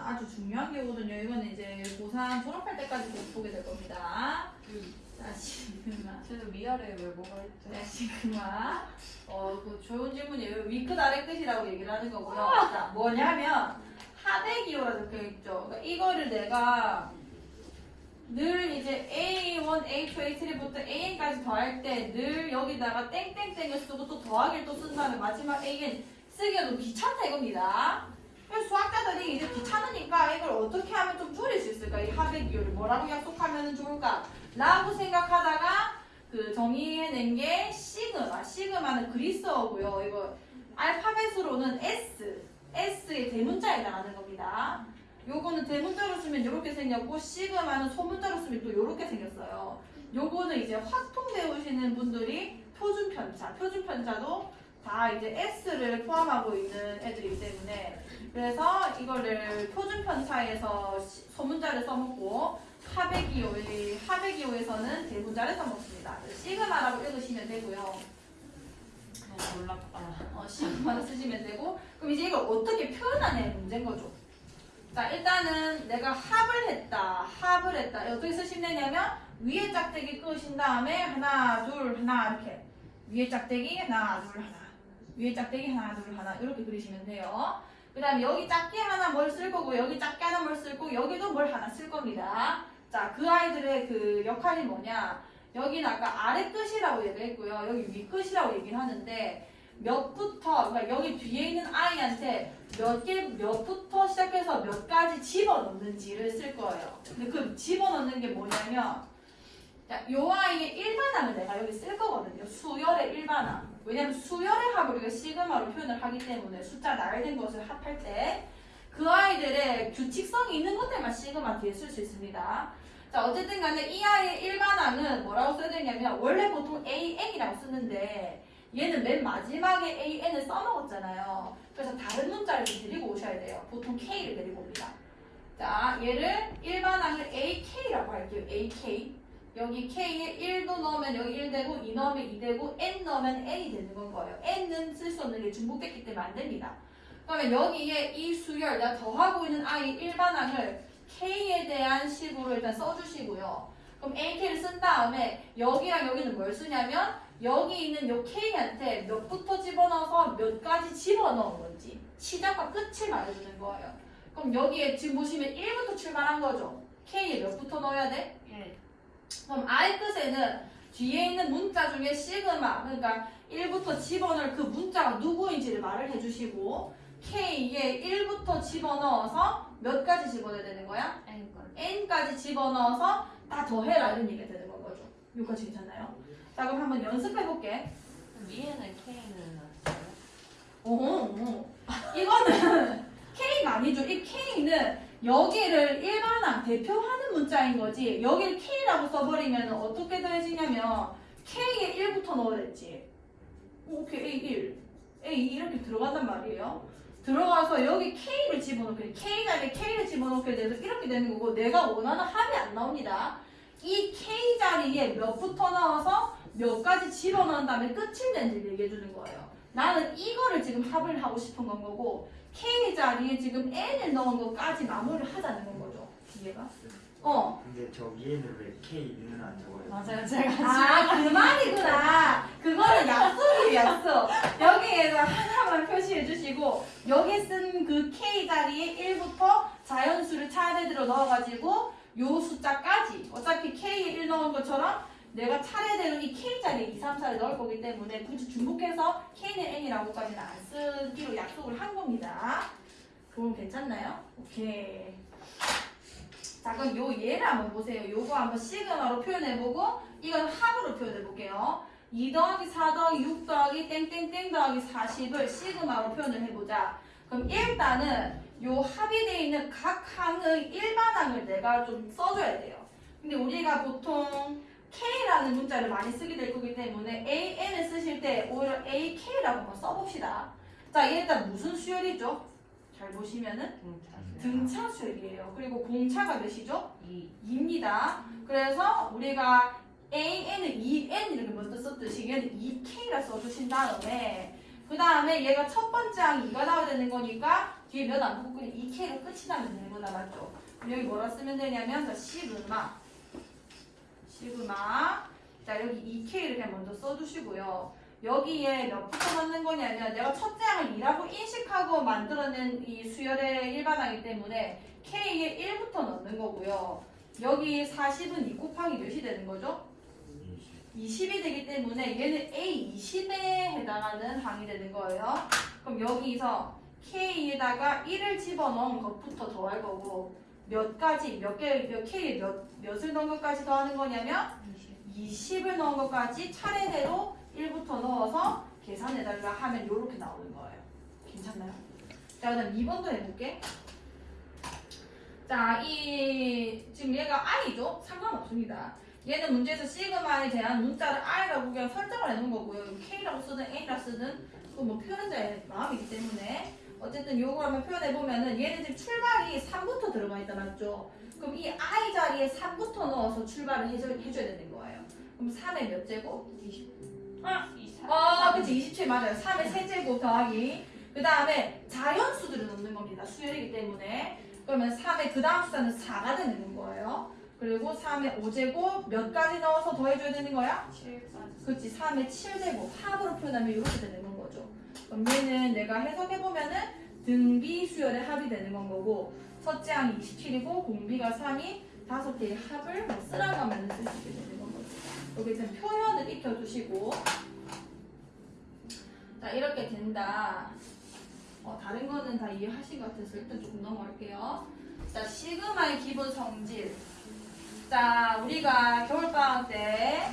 A: 아주 중요한 게거든요. 이거는 이제 고3 졸업할 때까지 꼭 보게 될 겁니다. 자, 시그마.
B: 쟤는 위아래에 왜 뭐가 있죠?
A: 자, 시그마. 그 좋은 질문이에요. 위크 아래 끝이라고 얘기를 하는 거고요. 자, 뭐냐면 하백이요라 적혀있죠. 그러니까 이거를 내가 늘 이제 A1, A2, A3부터 AN까지 더할 때 늘 여기다가 땡땡땡을 쓰고 또 더하기를 또 쓴 다음에 마지막 AN 쓰기가 너무 귀찮다 이겁니다. 그래서 수학자들이 이제 귀찮으니까 이걸 어떻게 하면 좀 줄일 수 있을까? 이 하백이요를 뭐라고 약속하면 좋을까? 라고 생각하다가 그 정의해낸 게 시그마. 시그마는 그리스어고요. 이거 알파벳으로는 S. S의 대문자에 해당하는 겁니다. 요거는 대문자로 쓰면 이렇게 생겼고 시그마는 소문자로 쓰면 또 이렇게 생겼어요. 요거는 이제 확통 배우시는 분들이 표준편차, 표준편차도 다 이제 S를 포함하고 있는 애들이기 때문에 그래서 이거를 표준편차에서 소문자를 써먹고 하백이오에서는 대문자를 써먹습니다. 시그마라고 읽으시면 되고요.
B: 너무 놀랍다.
A: 시그마를 쓰시면 되고 그럼 이제 이걸 어떻게 표현하냐의 문제인 거죠. 자 일단은 내가 합을 했다. 어떻게 쓰시면 되냐면 위에 짝대기 끄신 다음에 하나 둘 하나 이렇게 위에 짝대기 하나 둘 하나 위에 짝대기 하나 둘 하나 이렇게 그리시면 돼요. 그 다음에 여기 작게 하나 뭘 쓸 거고 여기 작게 하나 뭘 쓸 거고 여기도 뭘 하나 쓸 겁니다. 자 그 아이들의 그 역할이 뭐냐 여기는 아까 아래 끝이라고 얘기했고요. 여기 위 끝이라고 얘기를 하는데 몇부터 그러니까 여기 뒤에 있는 아이한테 몇부터 시작해서 몇 가지 집어넣는지를 쓸 거예요. 근데 그 집어넣는 게 뭐냐면 자, 요 아이의 일반항을 내가 여기 쓸 거거든요. 수열의 일반항. 왜냐면 수열의 합을 우리가 시그마로 표현을 하기 때문에 숫자 나열된 것을 합할 때 그 아이들의 규칙성이 있는 것들만 시그마 뒤에 쓸 수 있습니다. 자 어쨌든 간에 이 아이의 일반항은 뭐라고 써야 되냐면 원래 보통 AN이라고 쓰는데 얘는 맨 마지막에 AN을 써먹었잖아요. 그래서 다른 문자를 좀 데리고 오셔야 돼요. 보통 K를 데리고 옵니다. 자 얘를 일반항을 AK라고 할게요. AK 여기 K에 1도 넣으면 여기 1 되고 2 넣으면 2 되고 N 넣으면 N이 되는 건 거예요. N은 쓸 수 없는 게 중복됐기 때문에 안 됩니다. 그러면 여기에 이 수열 내가 더하고 있는 I 일반항을 K에 대한 식으로 일단 써주시고요. 그럼 AK를 쓴 다음에 여기랑 여기는 뭘 쓰냐면 여기 있는 요 K한테 몇부터 집어넣어서 몇 가지 집어넣은 건지 시작과 끝을 말해주는 거예요. 그럼 여기에 지금 보시면 1부터 출발한 거죠. K에 몇부터 넣어야 돼?
B: 예.
A: 그럼 I 끝에는 뒤에 있는 문자 중에 시그마 그러니까 1부터 집어넣을 그 문자가 누구인지를 말을 해주시고 K에 1부터 집어넣어서 몇 가지 집어넣어야 되는 거야? N까지 집어넣어서 다 더해라 이런 얘기가 되는 건 거죠. 여기까지 괜찮나요? 자 그럼 한번 연습해볼게.
B: 위에는 K는 없어요?
A: 이거는 K가 아니죠. 이 K는 여기를 일반항 대표하는 문자인 거지 여기를 K라고 써버리면 어떻게 더해지냐면 K에 1부터 넣어야 됐지. 오케이 A1, A2 이렇게 들어간단 말이에요. 들어가서 여기 K를 집어넣게 돼. K 자리에 K를 집어넣게 돼서 이렇게 되는 거고 내가 원하는 합이 안 나옵니다. 이 K 자리에 몇부터 넣어서 몇 가지 집어넣은 다음에 끝을 낸지를 얘기해 주는 거예요. 나는 이거를 지금 합을 하고 싶은 건 거고 K 자리에 지금 N을 넣은 것까지 마무리를 하자는 건 거죠. 이해가?
C: 근데 저 위에는 왜 K는 안 적어요?
B: 맞아요. 제가
A: 아, 그 말이구나. 그거는 약속이에요, 약속. 여기에서 하나만 표시해 주시고, 여기 쓴 그 K 자리에 1부터 자연수를 차례대로 넣어가지고, 요 숫자까지. 어차피 K에 1 넣은 것처럼 내가 차례대로 이 K 자리에 2, 3, 4를 넣을 거기 때문에 굳이 중복해서 K는 N이라고까지는 안 쓰기로 약속을 한 겁니다. 그럼 괜찮나요? 오케이. 자, 그럼 요 얘를 한번 보세요. 요거 한번 시그마로 표현해보고 이건 합으로 표현해볼게요. 2 더하기 4 더하기 6 더하기 땡땡땡 더하기 40을 시그마로 표현을 해보자. 그럼 일단은 요 합이 되어 있는 각 항의 일반항을 내가 좀 써줘야 돼요. 근데 우리가 보통 K라는 문자를 많이 쓰게 될 거기 때문에 AN을 쓰실 때 오히려 AK라고 한번 써봅시다. 자, 이게 일단 무슨 수열이죠? 잘 보시면은 등차 수열이에요. 그리고 공차가 몇이죠? 2입니다. 그래서 우리가 AN을 2N 이렇게 먼저 썼듯이 얘는 2K라 써주신 다음에 그 다음에 얘가 첫 번째 항이 2가 나와야 되는 거니까 뒤에 몇 안 붙고 그냥 2K로 끝이 나면 되는 거다, 맞죠? 그럼 여기 뭐라 쓰면 되냐면 자, 시그마 자, 여기 2K 이렇게 먼저 써주시고요. 여기에 몇부터 넣는 거냐면 내가 첫째 항을 2라고 인식하고 만들어낸 이 수열의 일반항이기 때문에 K에 1부터 넣는 거고요. 여기 40은 2 곱하기 몇이 되는 거죠? 20이 되기 때문에 얘는 A20에 해당하는 항이 되는 거예요. 그럼 여기서 K에다가 1을 집어넣은 것부터 더할 거고 몇 K에 몇을 넣은 것까지 더하는 거냐면 20을 넣은 것까지 차례대로 1부터 넣어서 계산해달라 하면 이렇게 나오는 거예요. 괜찮나요? 자, 그다음 2번도 해볼게. 자, 지금 얘가 I죠? 상관없습니다. 얘는 문제에서 시그마에 대한 문자를 I라고 그냥 설정을 해놓은 거고요. K라고 쓰든 A라고 쓰든 그건 뭐 표현자의 마음이기 때문에 어쨌든 요거 한번 표현해보면은 얘는 지금 출발이 3부터 들어가 있다, 맞죠? 그럼 이 I 자리에 3부터 넣어서 출발을 해줘야 되는 거예요. 그럼 3의 몇 제곱? 20. 그치, 27 맞아요. 3의 세제곱 더하기 그 다음에 자연수들을 넣는 겁니다. 수열이기 때문에 그러면 3의 그 다음 숫자는 4가 되는 거예요. 그리고 3의 5제곱 몇 가지 넣어서 더해줘야 되는 거야?
B: 7까지.
A: 그렇지, 3의 7제곱 합으로 표현하면 이렇게 되는 거죠. 그럼 얘는 내가 해석해보면은 등비 수열의 합이 되는 건 거고 첫째 항이 27이고 공비가 3이 5개의 합을 쓰라고 하면 쓸 수 있게 되는 건 거죠. 여기 지금 표현을 익혀주시고 자, 이렇게 된다. 다른 거는 다 이해하신 것 같아서 일단 조금 넘어갈게요. 자, 시그마의 기본 성질. 자, 우리가 겨울방학 때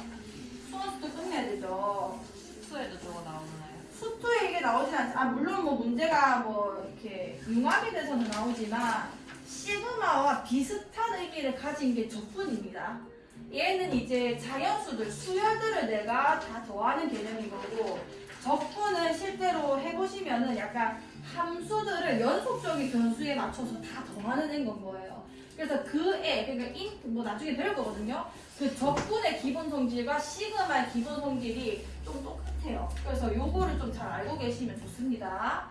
A: 수원수도 끝내야 되죠.
B: 수에도 저거 나오나요?
A: 수투에 이게 나오진 않지. 물론 뭐 문제가 뭐 이렇게 융합이 돼서는 나오지만 시그마와 비슷한 의미를 가진 게 적분입니다. 얘는 이제 자연수들, 수열들을 내가 다 더하는 개념인 거고 적분은 실제로 해보시면은 약간 함수들을 연속적인 변수에 맞춰서 다 더하는 건 거예요. 그래서 그러니까 뭐 나중에 배울 거거든요. 그 적분의 기본 성질과 시그마의 기본 성질이 좀 똑같아요. 그래서 요거를 좀 잘 알고 계시면 좋습니다.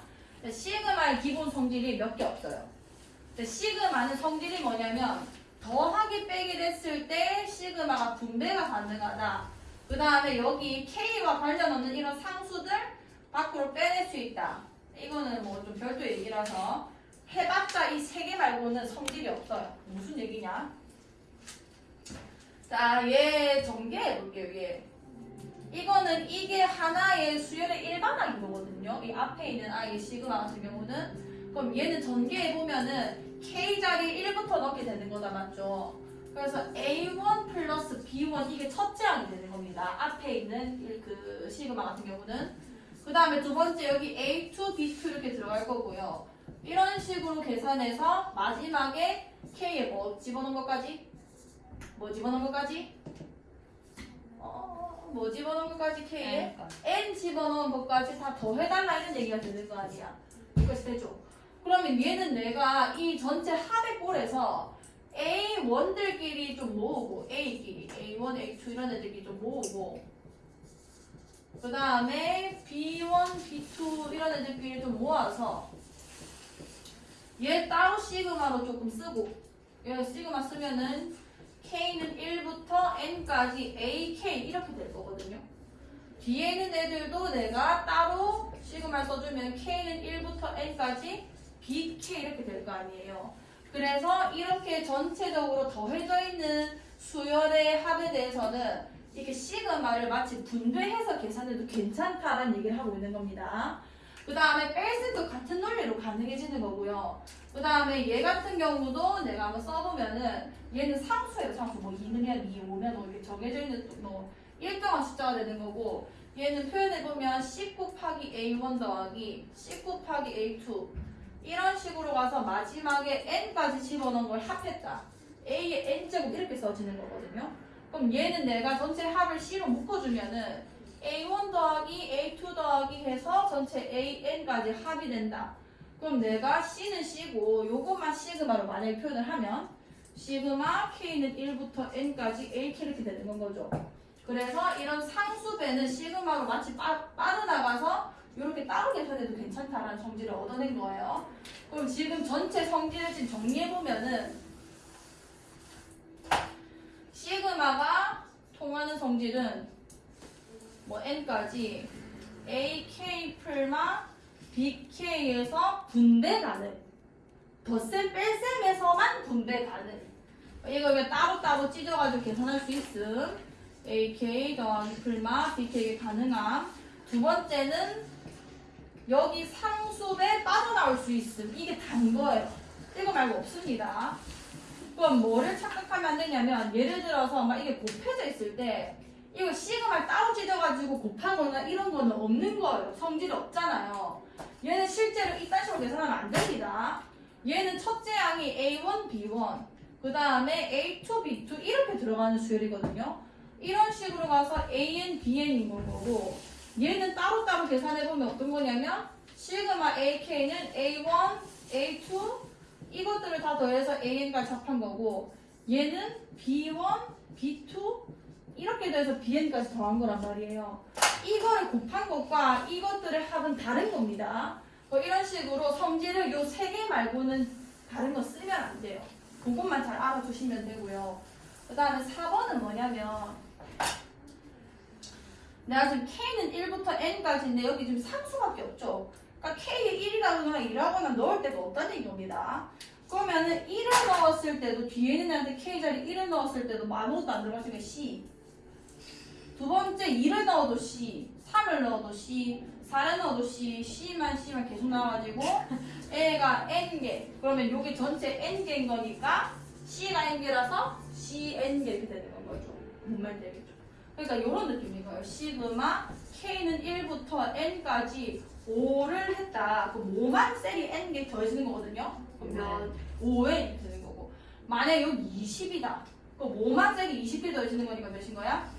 A: 시그마의 기본 성질이 몇 개 없어요. 시그마는 성질이 뭐냐면 더하기 빼기를 했을 때 시그마가 분배가 가능하다. 그 다음에 여기 K와 관련 없는 이런 상수들 밖으로 빼낼 수 있다. 이거는 뭐 좀 별도 얘기라서 해봤자 이 세 개 말고는 성질이 없어요. 무슨 얘기냐? 자, 얘 전개해볼게요, 얘. 이거는 이게 하나의 수열의 일반항인 거거든요. 이 앞에 있는 아이의 시그마 같은 경우는. 그럼 얘는 전개해보면은 K 자리에 1부터 넣게 되는 거다, 맞죠? 그래서 A1 플러스 B1 이게 첫째 항이 되는 겁니다. 앞에 있는 그 시그마 같은 경우는. 그 다음에 두 번째 여기 A2, B2 이렇게 들어갈 거고요. 이런 식으로 계산해서 마지막에 K에 뭐 집어넣은 것까지? 뭐 집어넣은 것까지? 뭐 집어넣은 것까지 K에? N 집어넣은 것까지 다 더해달라 이런 얘기가 되는 거 아니야. 이것이 되죠. 그러면 얘는 내가 이 전체 합의 꼴에서 A1들끼리 좀 모으고 A끼리 A1, A2 이런 애들끼리 좀 모으고 그 다음에 B1, B2 이런 애들끼리 좀 모아서 얘 따로 시그마로 조금 쓰고 여기 시그마 쓰면은 K는 1부터 N까지 AK 이렇게 될 거거든요. 뒤에 있는 애들도 내가 따로 시그마를 써주면 K는 1부터 N까지 BK 이렇게 될 거 아니에요. 그래서 이렇게 전체적으로 더해져 있는 수열의 합에 대해서는 이렇게 시그마를 마치 분배해서 계산해도 괜찮다라는 얘기를 하고 있는 겁니다. 그 다음에 뺄셈도 같은 논리로 가능해지는 거고요. 그 다음에 얘 같은 경우도 내가 한번 써보면은 얘는 상수예요. 상수 뭐 2면 2, 5면 5 이렇게 정해져 있는 뭐 일정한 숫자가 되는 거고, 얘는 표현해보면 C 곱하기 A1 더하기 C 곱하기 A2 이런 식으로 가서 마지막에 n까지 집어넣은 걸 합했다. a의 n제곱 이렇게 써지는 거거든요. 그럼 얘는 내가 전체 합을 c로 묶어주면은 a1 더하기 a2 더하기 해서 전체 an까지 합이 된다. 그럼 내가 c는 c고 요것만 시그마로 만약에 표현을 하면 시그마 k는 1부터 n까지 ak 이렇게 되는 건 거죠. 그래서 이런 상수배는 시그마로 마치 빠져나가서 이렇게 따로 계산해도 괜찮다라는 성질을 얻어낸 거예요. 그럼 지금 전체 성질을 지금 정리해보면은 시그마가 통하는 성질은 뭐 n까지 AK 풀마 BK에서 분배 가능. 덧셈 뺄셈에서만 분배 가능. 이거 그냥 따로따로 찢어가지고 계산할 수 있음. AK 더하기 풀마 BK에 가능함. 두 번째는 여기 상수배 빠져나올 수 있음. 이게 단 거예요. 이거 말고 없습니다. 그럼 뭐를 착각하면 안 되냐면 예를 들어서 막 이게 곱해져 있을 때 이거 시그마를 따로 찢어가지고 곱하거나 이런 거는 없는 거예요. 성질이 없잖아요. 얘는 실제로 이딴 식으로 계산하면 안 됩니다. 얘는 첫째 항이 A1, B1 그 다음에 A2, B2 이렇게 들어가는 수열이거든요. 이런 식으로 가서 AN, BN인 거고, 얘는 따로따로 계산해보면 어떤 거냐면 시그마 AK는 A1, A2 이것들을 다 더해서 AN까지 합한 거고, 얘는 B1, B2 이렇게 돼서 BN까지 더한 거란 말이에요. 이거를 곱한 것과 이것들의 합은 다른 겁니다. 이런 식으로 성질을 요 세 개 말고는 다른 거 쓰면 안 돼요. 그것만 잘 알아두시면 되고요. 그 다음에 4번은 뭐냐면 내가 지금 K는 1부터 N까지인데 여기 지금 상수밖에 없죠. 그러니까 K에 1이라거나 2라거나 넣을 데가 없다는 얘기입니다. 그러면은 1을 넣었을 때도 뒤에 있는 애한테 K 자리 1을 넣었을 때도 아무것도 안 들어갔으니까 C. 두 번째 2를 넣어도 C, 3을 넣어도 C, 4를 넣어도 C, C만 계속 나와가지고 A가 N개. 그러면 요게 전체 N개인 거니까 C가 N개라서 C, N개 이렇게 되는 건 거죠. 뭔 말인지 알겠죠? 그러니까 요런 느낌인 거예요. 시그마 K는 1부터 N까지 5를 했다. 그럼 5만 셀이 N개 더해지는 거거든요. 그러면 5에 되는 거고. 만약에 여기 20이다. 그럼 5만 셀이 20개 더해지는 거니까 몇인 거야?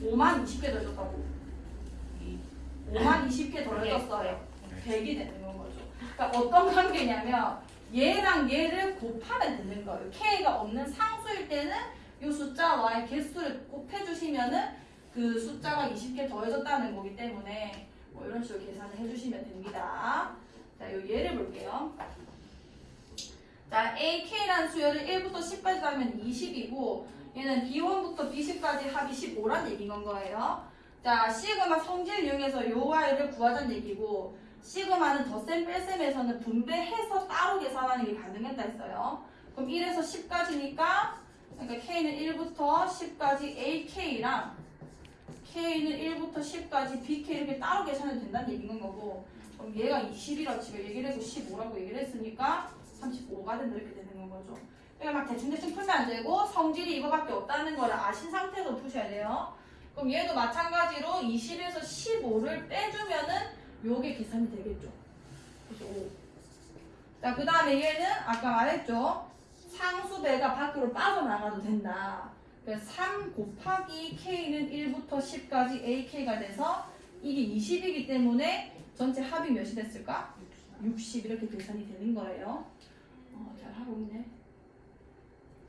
A: 5만 20개 더해졌다고. 5만 20개 더해졌어요. 100이 되는 건 거죠. 그러니까 어떤 관계냐면 얘랑 얘를 곱하면 되는 거예요. K가 없는 상수일 때는 이 숫자와의 개수를 곱해주시면은 그 숫자가 20개 더해졌다는 거기 때문에 뭐 이런 식으로 계산을 해주시면 됩니다. 자, 요 예를 볼게요. 자, AK라는 수열을 1부터 10까지 하면 20이고 얘는 B1부터 B10까지 합이 15란 얘기인 건 거예요. 자, 시그마 성질 이용해서 요 Y를 구하자는 얘기고, 시그마는 덧셈 뺄셈에서는 분배해서 따로 계산하는 게 가능했다 했어요. 그럼 1에서 10까지니까 그러니까 K는 1부터 10까지 AK랑 K는 1부터 10까지 BK 이렇게 따로 계산해도 된다는 얘기인 거고, 그럼 얘가 20이라고 지금 얘기를 해서 15라고 얘기를 했으니까 35가 된다 이렇게 되는 건 거죠. 그러니까 막 대충 풀면 안 되고 성질이 이거밖에 없다는 걸 아신 상태에서 푸셔야 돼요. 그럼 얘도 마찬가지로 20에서 15를 빼주면은 요게 계산이 되겠죠. 그래서 5. 자, 그 다음에 얘는 아까 말했죠. 상수배가 밖으로 빠져나가도 된다. 그래서 3 곱하기 K는 1부터 10까지 AK가 돼서 이게 20이기 때문에 전체 합이 몇이 됐을까? 60 이렇게 계산이 되는 거예요. 잘 하고 있네.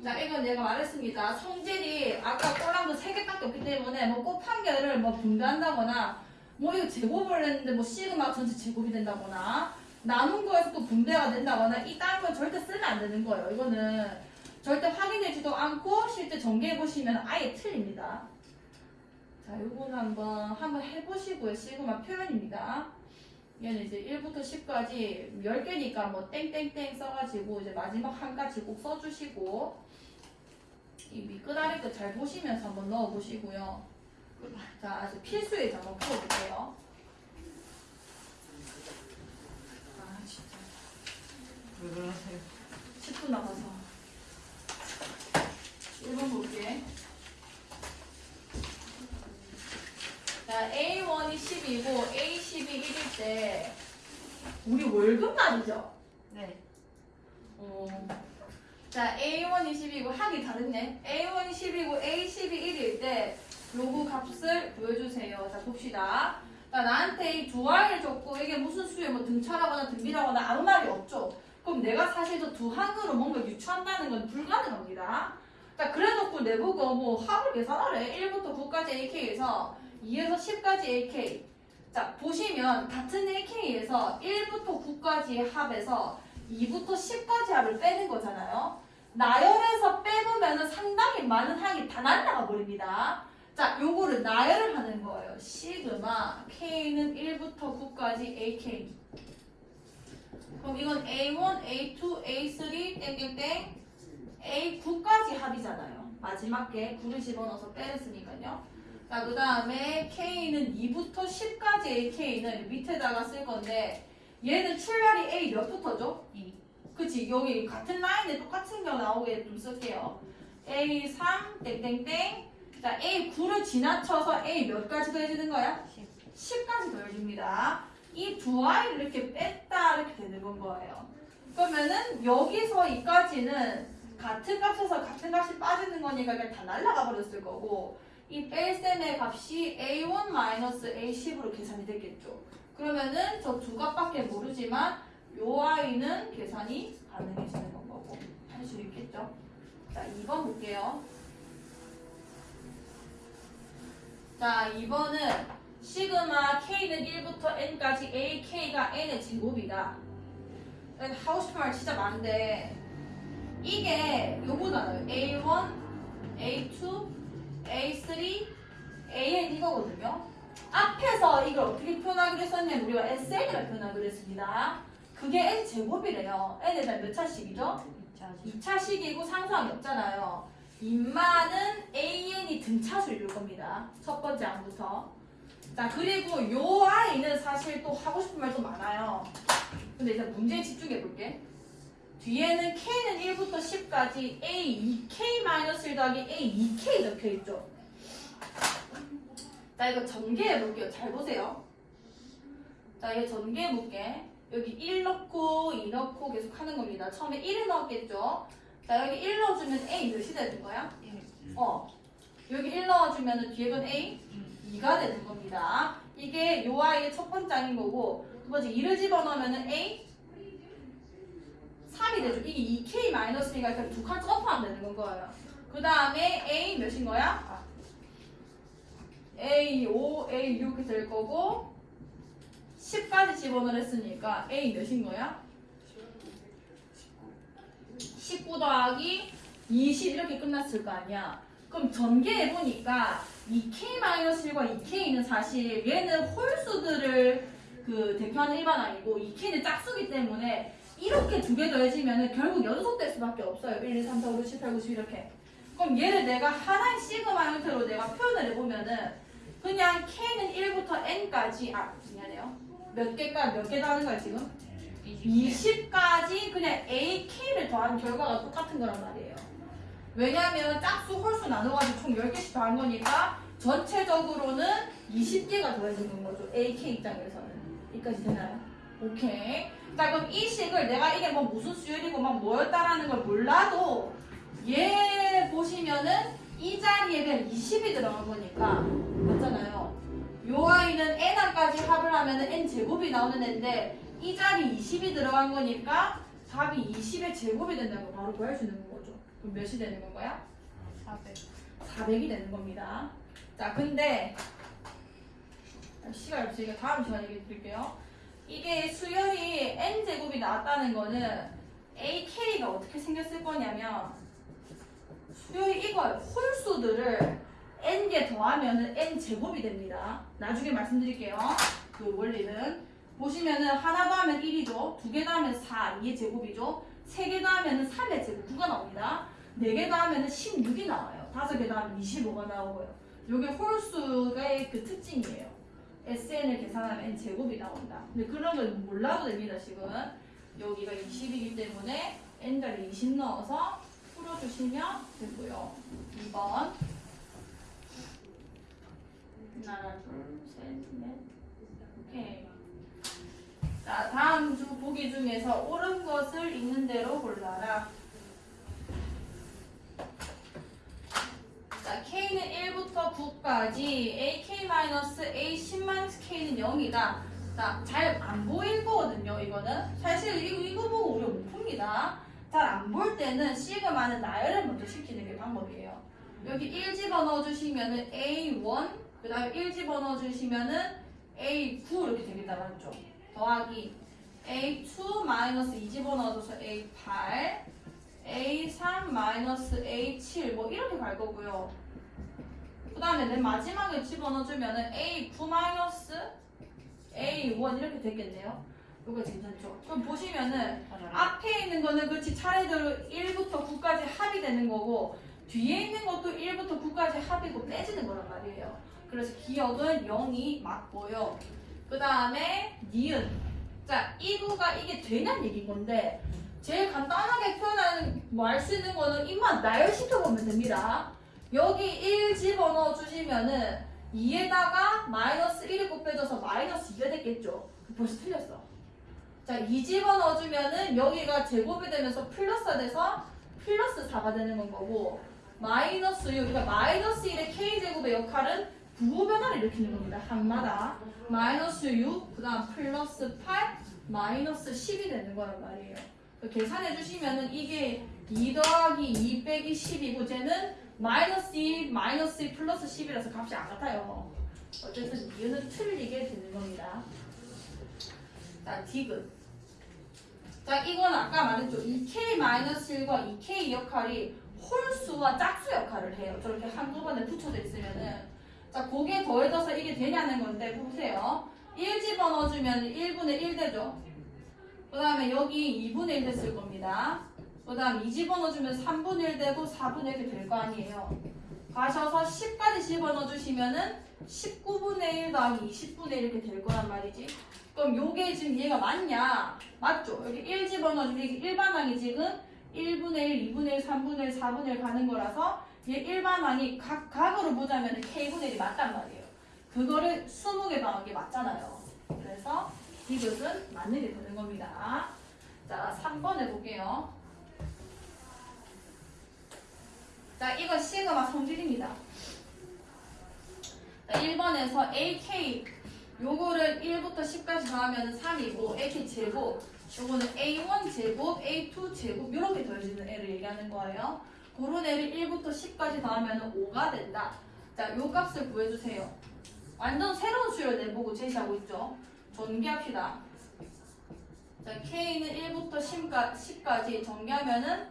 A: 자, 이건 내가 말했습니다. 성질이 아까 꼴랑도 3개밖에 없기 때문에 뭐 곱한 개를 뭐 분배한다거나 뭐 이거 제곱을 했는데 뭐 시그마 전체 제곱이 된다거나 나눈 거에서 또 분배가 된다거나 이딴 건 절대 쓰면 안 되는 거예요. 이거는 절대 확인되지도 않고 실제 전개해 보시면 아예 틀립니다. 자, 요거는 한번 해보시고요. 시그마 표현입니다. 얘는 이제 1부터 10까지 10개니까 뭐 땡땡땡 써가지고 이제 마지막 한 가지 꼭 써주시고 이 밑끝아래 거 잘 보시면서 한번 넣어보시고요. 자, 아주 필수에 한번 풀어볼게요.
B: 아 진짜. 왜 그러세요?
A: 10분 남아서 1번 볼게. 자, A1이 10이고 A10이 1일 때 우리 월급 말이죠?
B: 네.
A: 자, A1이 10이고 합이 다르네. A1이 10이고 A10이 1일 때 요거 값을 보여주세요. 자, 봅시다. 자, 나한테 이 두 항을 줬고 이게 무슨 수에 뭐 등차라거나 등비라거나 아무 말이 없죠. 그럼 내가 사실 저 두 항으로 뭔가 유추한다는 건 불가능합니다. 자, 그래놓고 내보고 뭐 합을 계산하래. 1부터 9까지 AK에서 2에서 10까지 AK. 자, 보시면 같은 AK에서 1부터 9까지의 합에서 2부터 10까지 합을 빼는 거잖아요. 나열해서 빼보면 상당히 많은 항이 다 날라가 버립니다. 자, 요거를 나열을 하는 거예요. 시그마 K는 1부터 9까지 AK. 그럼 이건 A1, A2, A3, 땡땡땡 A9까지 합이잖아요. 마지막 게 9를 집어넣어서 빼냈으니까요. 자, 그 다음에 K는 2부터 10까지 AK는 밑에다가 쓸 건데 얘는 출발이 A 몇부터죠?
B: 2.
A: 그치, 여기 같은 라인에 똑같은 거 나오게 좀 쓸게요. A3 땡땡땡. 자, A9를 지나쳐서 A 몇 가지 더해주는 거야? 10까지 더해줍니다. 이 두 아이를 이렇게 뺐다 이렇게 되는 건 거예요. 그러면은 여기서 이까지는 같은 값에서 같은 값이 빠지는 거니까 그냥 다 날라가 버렸을 거고 이 뺄셈의 값이 A1-A10으로 계산이 되겠죠. 그러면은 저 두 값밖에 모르지만 요 아이는 계산이 가능해지는 건 거고 할 수 있겠죠. 자, 2번 볼게요. 자, 2번은 시그마 K는 1부터 N까지 AK가 N의 제곱이다. 하고 싶은 말 진짜 많은데 이게 요거잖아요. A1, A2, A3, AN 이거거든요. 앞에서 이걸 어떻게 표현하기로 했었냐면 우리가 SN이라 표현하기로 했습니다. 그게 N 제곱이래요. N에 대한 몇 차식이죠? 2차식이고 상수항이 없잖아요. 인마는 AN이 등차수일 겁니다. 첫 번째 항부터. 자, 그리고 요 아이는 사실 또 하고 싶은 말 좀 많아요. 근데 일단 문제에 집중해 볼게. 뒤에는 K는 1부터 10까지 A2K-1 더하기 A2K 적혀 있죠. 자, 이거 전개해 볼게요. 잘 보세요. 자, 이거 전개해 볼게. 여기 1 넣고 2 넣고 계속 하는 겁니다. 처음에 1을 넣었겠죠. 자, 여기 1 넣어주면 A 몇이 되는 거야?
B: 1.
A: 여기 1 넣어주면 뒤에 건 A 2가 되는 겁니다. 이게 요 아이의 첫 번째 항인 거고 두 번째 2를 집어넣으면 A 3이 되죠. 이게 2K 마이너스니까 그냥 두 칸 점프하면 되는 거예요. 그 다음에 A 몇인 거야? A5, A6 이렇게 될 거고 10까지 집어넣었으니까 A 몇인 거야? 19 더하기 20 이렇게 끝났을 거 아니야. 그럼 전개해보니까 2K-1과 2K는 사실 얘는 홀수들을 대표하는 일반항이고 2K는 짝수기 때문에 이렇게 두 개 더해지면 결국 연속될 수밖에 없어요. 1, 2, 3, 4, 5, 6, 7, 8, 9, 10 이렇게. 그럼 얘를 내가 하나의 시그마 형태로 내가 표현을 해보면은 그냥 K는 1부터 N까지 미안해요. 몇 개 더하는 거야 지금? 20까지 그냥 AK를 더한 결과가 똑같은 거란 말이에요. 왜냐하면 짝수 홀수 나눠가지고 총 10개씩 더한 거니까 전체적으로는 20개가 더해지는 거죠. AK 입장에서는. 여기까지 되나요? 오케이. 자, 그럼 이 식을 내가 이게 뭐 무슨 수열이고 막 뭐였다라는 걸 몰라도 얘 보시면은 이 자리에 그냥 20이 들어간 거니까 맞잖아요. 요 아이는 N항까지 합을 하면은 N제곱이 나오는 애인데 이 자리 20이 들어간 거니까 답이 20의 제곱이 된다는 거 바로 구할 수 있는 거죠. 그럼 몇이 되는 건가요?
B: 400.
A: 400이 되는 겁니다. 자, 근데 시간이 없으니까 다음 시간에 얘기해 드릴게요. 이게 수열이 n제곱이 나왔다는 거는 ak가 어떻게 생겼을 거냐면 수열이 이거예요. 홀수들을 n개 더하면은 n제곱이 됩니다. 나중에 말씀드릴게요. 그 원리는 보시면은 하나 더하면 1이죠. 두 개 더하면 4, 2의 제곱이죠. 세 개 더하면은 3의 제곱 9가 나옵니다. 네 개 더하면은 16이 나와요. 다섯 개 더하면 25가 나오고요. 이게 홀수의 그 특징이에요. SN을 계산하면 n제곱이 나온다. 근데 그런 걸 몰라도 됩니다. 지금 여기가 20이기 때문에 n자리 20 넣어서 풀어주시면 되고요. 2번 하나 둘셋넷 오케이. 자, 다음 주 보기 중에서 옳은 것을 있는 대로 골라라. 자, K는 1부터 9까지 AK-A10-K는 0이다. 자, 잘 안 보일 거거든요, 이거는. 사실 이거 보고 우리가 못 풉니다. 잘 안 볼 때는 시그마는 나열을 먼저 시키는 게 방법이에요. 여기 1 집어넣어 주시면은 A1, 그 다음에 1 집어넣어 주시면은 A9 이렇게 되겠다, 맞죠? 더하기 A2 마이너스 2 집어넣어줘서 A8 A3 마이너스 A7 뭐 이렇게 갈 거고요. 그 다음에 맨 마지막에 집어넣어주면은 A9 마이너스 A1 이렇게 되겠네요. 이거 괜찮죠? 그럼 보시면은 앞에 있는 거는 그렇지 차례대로 1부터 9까지 합이 되는 거고 뒤에 있는 것도 1부터 9까지 합이고 빼지는 거란 말이에요. 그래서 기억은 0이 맞고요. 그 다음에 니은. 자, 이거가 이게 되냐는 얘기인 건데 제일 간단하게 표현하는 뭐 알 수 있는 거는 입만 나열시켜 보면 됩니다. 여기 1 집어넣어 주시면은 2에다가 마이너스 1을 곱해줘서 마이너스 2가 됐겠죠. 벌써 틀렸어. 자, 2 집어넣어 주면은 여기가 제곱이 되면서 플러스가 돼서 플러스 4가 되는 건 거고 마이너스 6, 그러니까 마이너스 1의 k제곱의 역할은 부호 변화를 일으키는 겁니다. 항마다 마이너스 6, 그 다음 플러스 8, 마이너스 10이 되는 거란 말이에요. 계산해 주시면은 이게 2 더하기 2 빼기 10이고 쟤는 마이너스 2, 마이너스 2 플러스 10이라서 값이 안 같아요. 어쨌든 이유는 틀리게 되는 겁니다. 자, 디귿. 자, 이건 아까 말했죠. 2k-1과 2k 역할이 홀수와 짝수 역할을 해요. 저렇게 한꺼번에 붙여져 있으면은. 자, 그게 더해져서 이게 되냐는 건데, 보세요. 1 집어넣어주면 1분의 1 되죠. 그 다음에 여기 2분의 1 됐을 겁니다. 그 다음 2 집어넣어주면 3분의 1 되고 4분의 1이 될 거 아니에요. 가셔서 10까지 집어넣어주시면은 19분의 1 더하기 20분의 1 이렇게 될 거란 말이지. 그럼 요게 지금 얘가 맞냐? 맞죠? 여기 1 집어넣어주면 이게 일반항이 지금 1분의 1, 2분의 1, 3분의 1, 4분의 1 가는 거라서 얘 일반항이 각으로 보자면 k분의 1이 맞단 말이에요. 그거를 20개 더한 게 맞잖아요. 그래서 디귿은 맞는 게 되는 겁니다. 자, 3번 해볼게요. 자, 이거 시그마 성질입니다. 자, 1번에서 AK 요거를 1부터 10까지 더하면 3이고 AK 제곱 요거는 A1 제곱, A2 제곱 이렇게 더해지는 애를 얘기하는 거예요. 그런 애를 1부터 10까지 더하면 5가 된다. 자, 요 값을 구해주세요. 완전 새로운 수를 내보고 제시하고 있죠. 전개합시다. 자, K는 1부터 10까지 전개하면은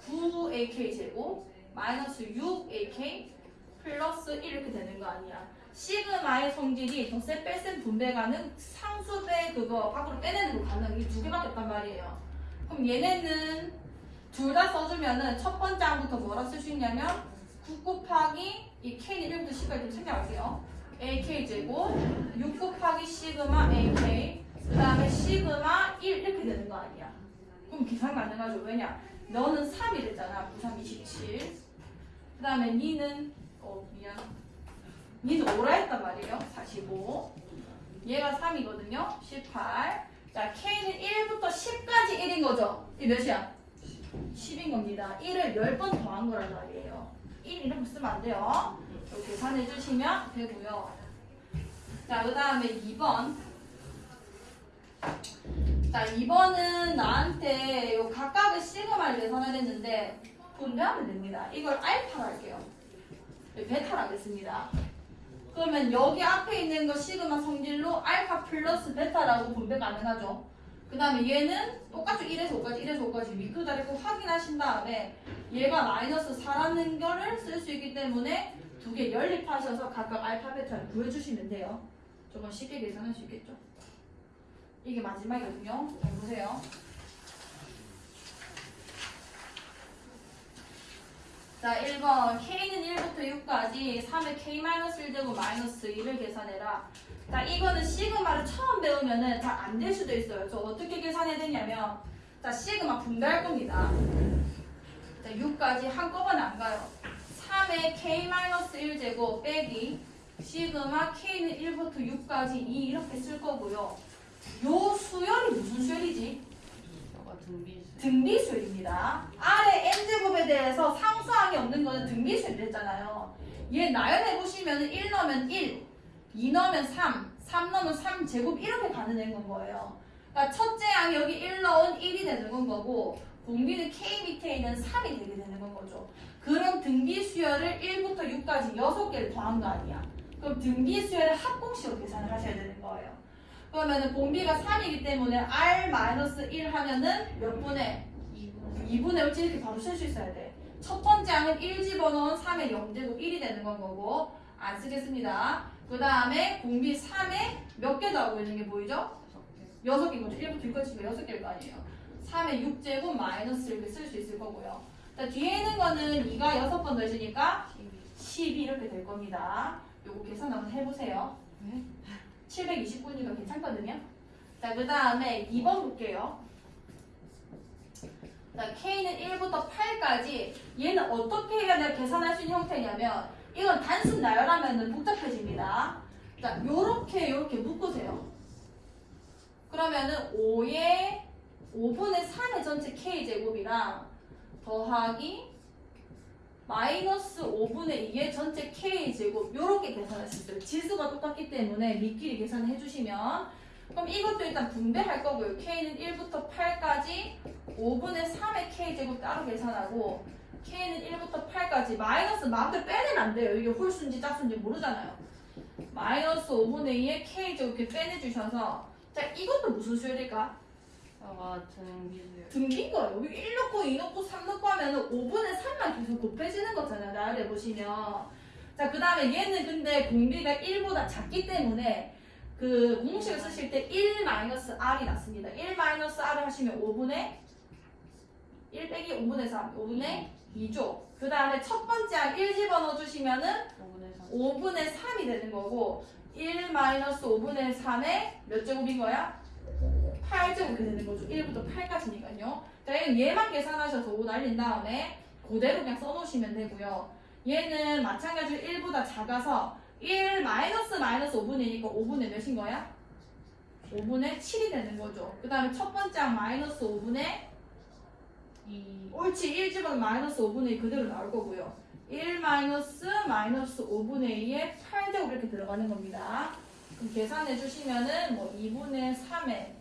A: 9AK 제곱 마이너스 6AK 플러스 1 이렇게 되는 거 아니야. 시그마의 성질이 덧셈 뺄셈 분배가는 상수배 그거 밖으로 빼내는 거 가능. 이 두 개밖에 없단 말이에요. 그럼 얘네는 둘 다 써주면은 첫 번째 항부터 뭐라 쓸 수 있냐면 9 곱하기 이 K는 1부터 10까지 좀 챙겨갈게요. AK 제곱 6 곱하기 시그마 AK 그 다음에 시그마 1 이렇게 되는 거 아니야. 그럼 계산 가능하죠. 왜냐? 너는 3이 됐잖아. 9, 3, 27 그 다음에 니는 미안 니는 5라 했단 말이에요. 45 얘가 3이거든요. 18 자, K는 1부터 10까지 1인 거죠. 이 몇이야? 10인 겁니다. 1을 10번 더한 거란 말이에요. 1 이런 거 쓰면 안 돼요. 이렇게 계산해 주시면 되고요. 자, 그 다음에 2번. 자, 2번은 나한테 요 각각의 시그마를 계산을 했는데 분배하면 됩니다. 이걸 알파로 할게요. 베타로 하겠습니다. 그러면 여기 앞에 있는 거 시그마 성질로 알파 플러스 베타라고 분배 가능하죠. 그 다음에 얘는 똑같이 1에서 5까지 1에서 5까지 위크 다르고 확인하신 다음에 얘가 마이너스 4라는 거를 쓸 수 있기 때문에 두 개 연립하셔서 각각 알파 베타를 구해주시면 돼요. 조금 쉽게 계산할 수 있겠죠. 이게 마지막이거든요. 잘 보세요. 자, 1번 K는 1부터 6까지 3의 K-1제곱 마이너스 2를 계산해라. 자, 이거는 시그마를 처음 배우면은 잘 안 될 수도 있어요. 저 어떻게 계산해야 되냐면, 자, 시그마 분배할 겁니다. 자, 6까지 한꺼번에 안 가요. 3의 K-1제곱 빼기 시그마 K는 1부터 6까지 2 이렇게 쓸 거고요. 요 수열이 무슨 수열이지?
B: 저거 등비수.
A: 등비수열입니다. 아래 n제곱에 대해서 상수항이 없는 거는 등비수열 됐잖아요. 얘 나열해 보시면 1 넣으면 1, 2 넣으면 3, 3 넣으면 3제곱 이렇게 가는 건 거예요. 그러니까 첫째 항이 여기 1 넣은 1이 되는 건 거고 공비는 K 밑에 있는 3이 되게 되는 건 거죠. 그럼 등비수열을 1부터 6까지 6개를 더한 거 아니야. 그럼 등비수열을 합공식으로 계산을 하셔야 되는 거예요. 그러면은 공비가 3이기 때문에 R-1 하면은 몇 분의? 2분의 1 이렇게 바로 쓸 수 있어야 돼. 첫 번째 항은 1 집어넣은 3의 0제곱 1이 되는 건 거고 안 쓰겠습니다. 그 다음에 공비 3에 몇 개 더하고 있는 게 보이죠? 6개인 거죠. 1부터 6까지 6개일 거 아니에요. 3의 6제곱 마이너스 이렇게 쓸 수 있을 거고요. 자, 뒤에 있는 거는 2가 6번 더 있으니까 12 이렇게 될 겁니다. 요거 계산 한번 해보세요.
B: 네?
A: 729니까 괜찮거든요. 자, 그 다음에 2번 볼게요. 자, K는 1부터 8까지 얘는 어떻게 해야 내가 계산할 수 있는 형태냐면 이건 단순 나열하면 복잡해집니다. 자, 요렇게 묶으세요. 그러면은 5분의 3의 전체 K제곱이랑 더하기 마이너스 5분의 2의 전체 K제곱 요렇게 계산할 수 있어요. 지수가 똑같기 때문에 미끼리 계산해 주시면 그럼 이것도 일단 분배할 거고요. K는 1부터 8까지 5분의 3의 K제곱 따로 계산하고 K는 1부터 8까지 마이너스 마음대로 빼내면 안 돼요. 이게 홀수인지 짝수인지 모르잖아요. 마이너스 5분의 2의 K제곱 이렇게 빼내주셔서 자, 이것도 무슨 수열일까?
B: 저거 등비수.
A: 등긴 거예요. 여기 1 넣고 2 넣고 3 넣고 하면 5분의 3만 계속 곱해지는 거잖아요. 나열해 보시면. 자, 그 다음에 얘는 근데 공비가 1보다 작기 때문에 그 공식을 쓰실 때 1-r이 났습니다. 1-r을 하시면 5분의 1 빼기 5분의 3, 5분의 2죠. 그 다음에 첫 번째 항 1 집어넣어 주시면은 5분의 3이 되는 거고 1-5분의 3의 몇 제곱인 거야? 8제곱 이렇게 되는 거죠. 1부터 8까지니까요. 자, 얘만 계산하셔서 5 날린 다음에 그대로 그냥 써놓으시면 되고요. 얘는 마찬가지로 1보다 작아서 1-5분의 1이니까 5분의 몇인 거야? 5분의 7이 되는 거죠. 그 다음에 첫 번째 항 마이너스 5분의 2. 옳지. 1 집어넣으면 마이너스 5분의 2 그대로 나올 거고요. 1-마이너스 5분의 2에 8제곱 이렇게 들어가는 겁니다. 그럼 계산해 주시면은 뭐 2분의 3에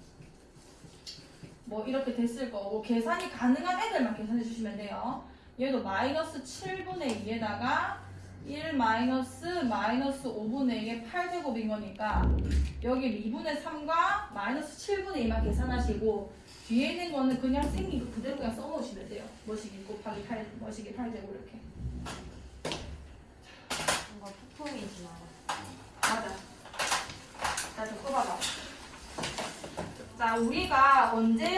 A: 뭐 이렇게 됐을 거고 계산이 가능한 애들만 계산해 주시면 돼요. 얘도 마이너스 7분의 2에다가 1-마이너스 5분의 2의 8제곱인 거니까 여기 2분의 3과 마이너스 7분의 2만 계산하시고 뒤에 있는 거는 그냥 생긴 거 그대로 그냥 써놓으시면 돼요. 뭐시기 곱하기 8, 뭐시기 8제곱 이렇게.
B: 뭔가 폭풍이 지나가.
A: 맞아. 자, 좀 꺼봐봐. 자, 우리가 언제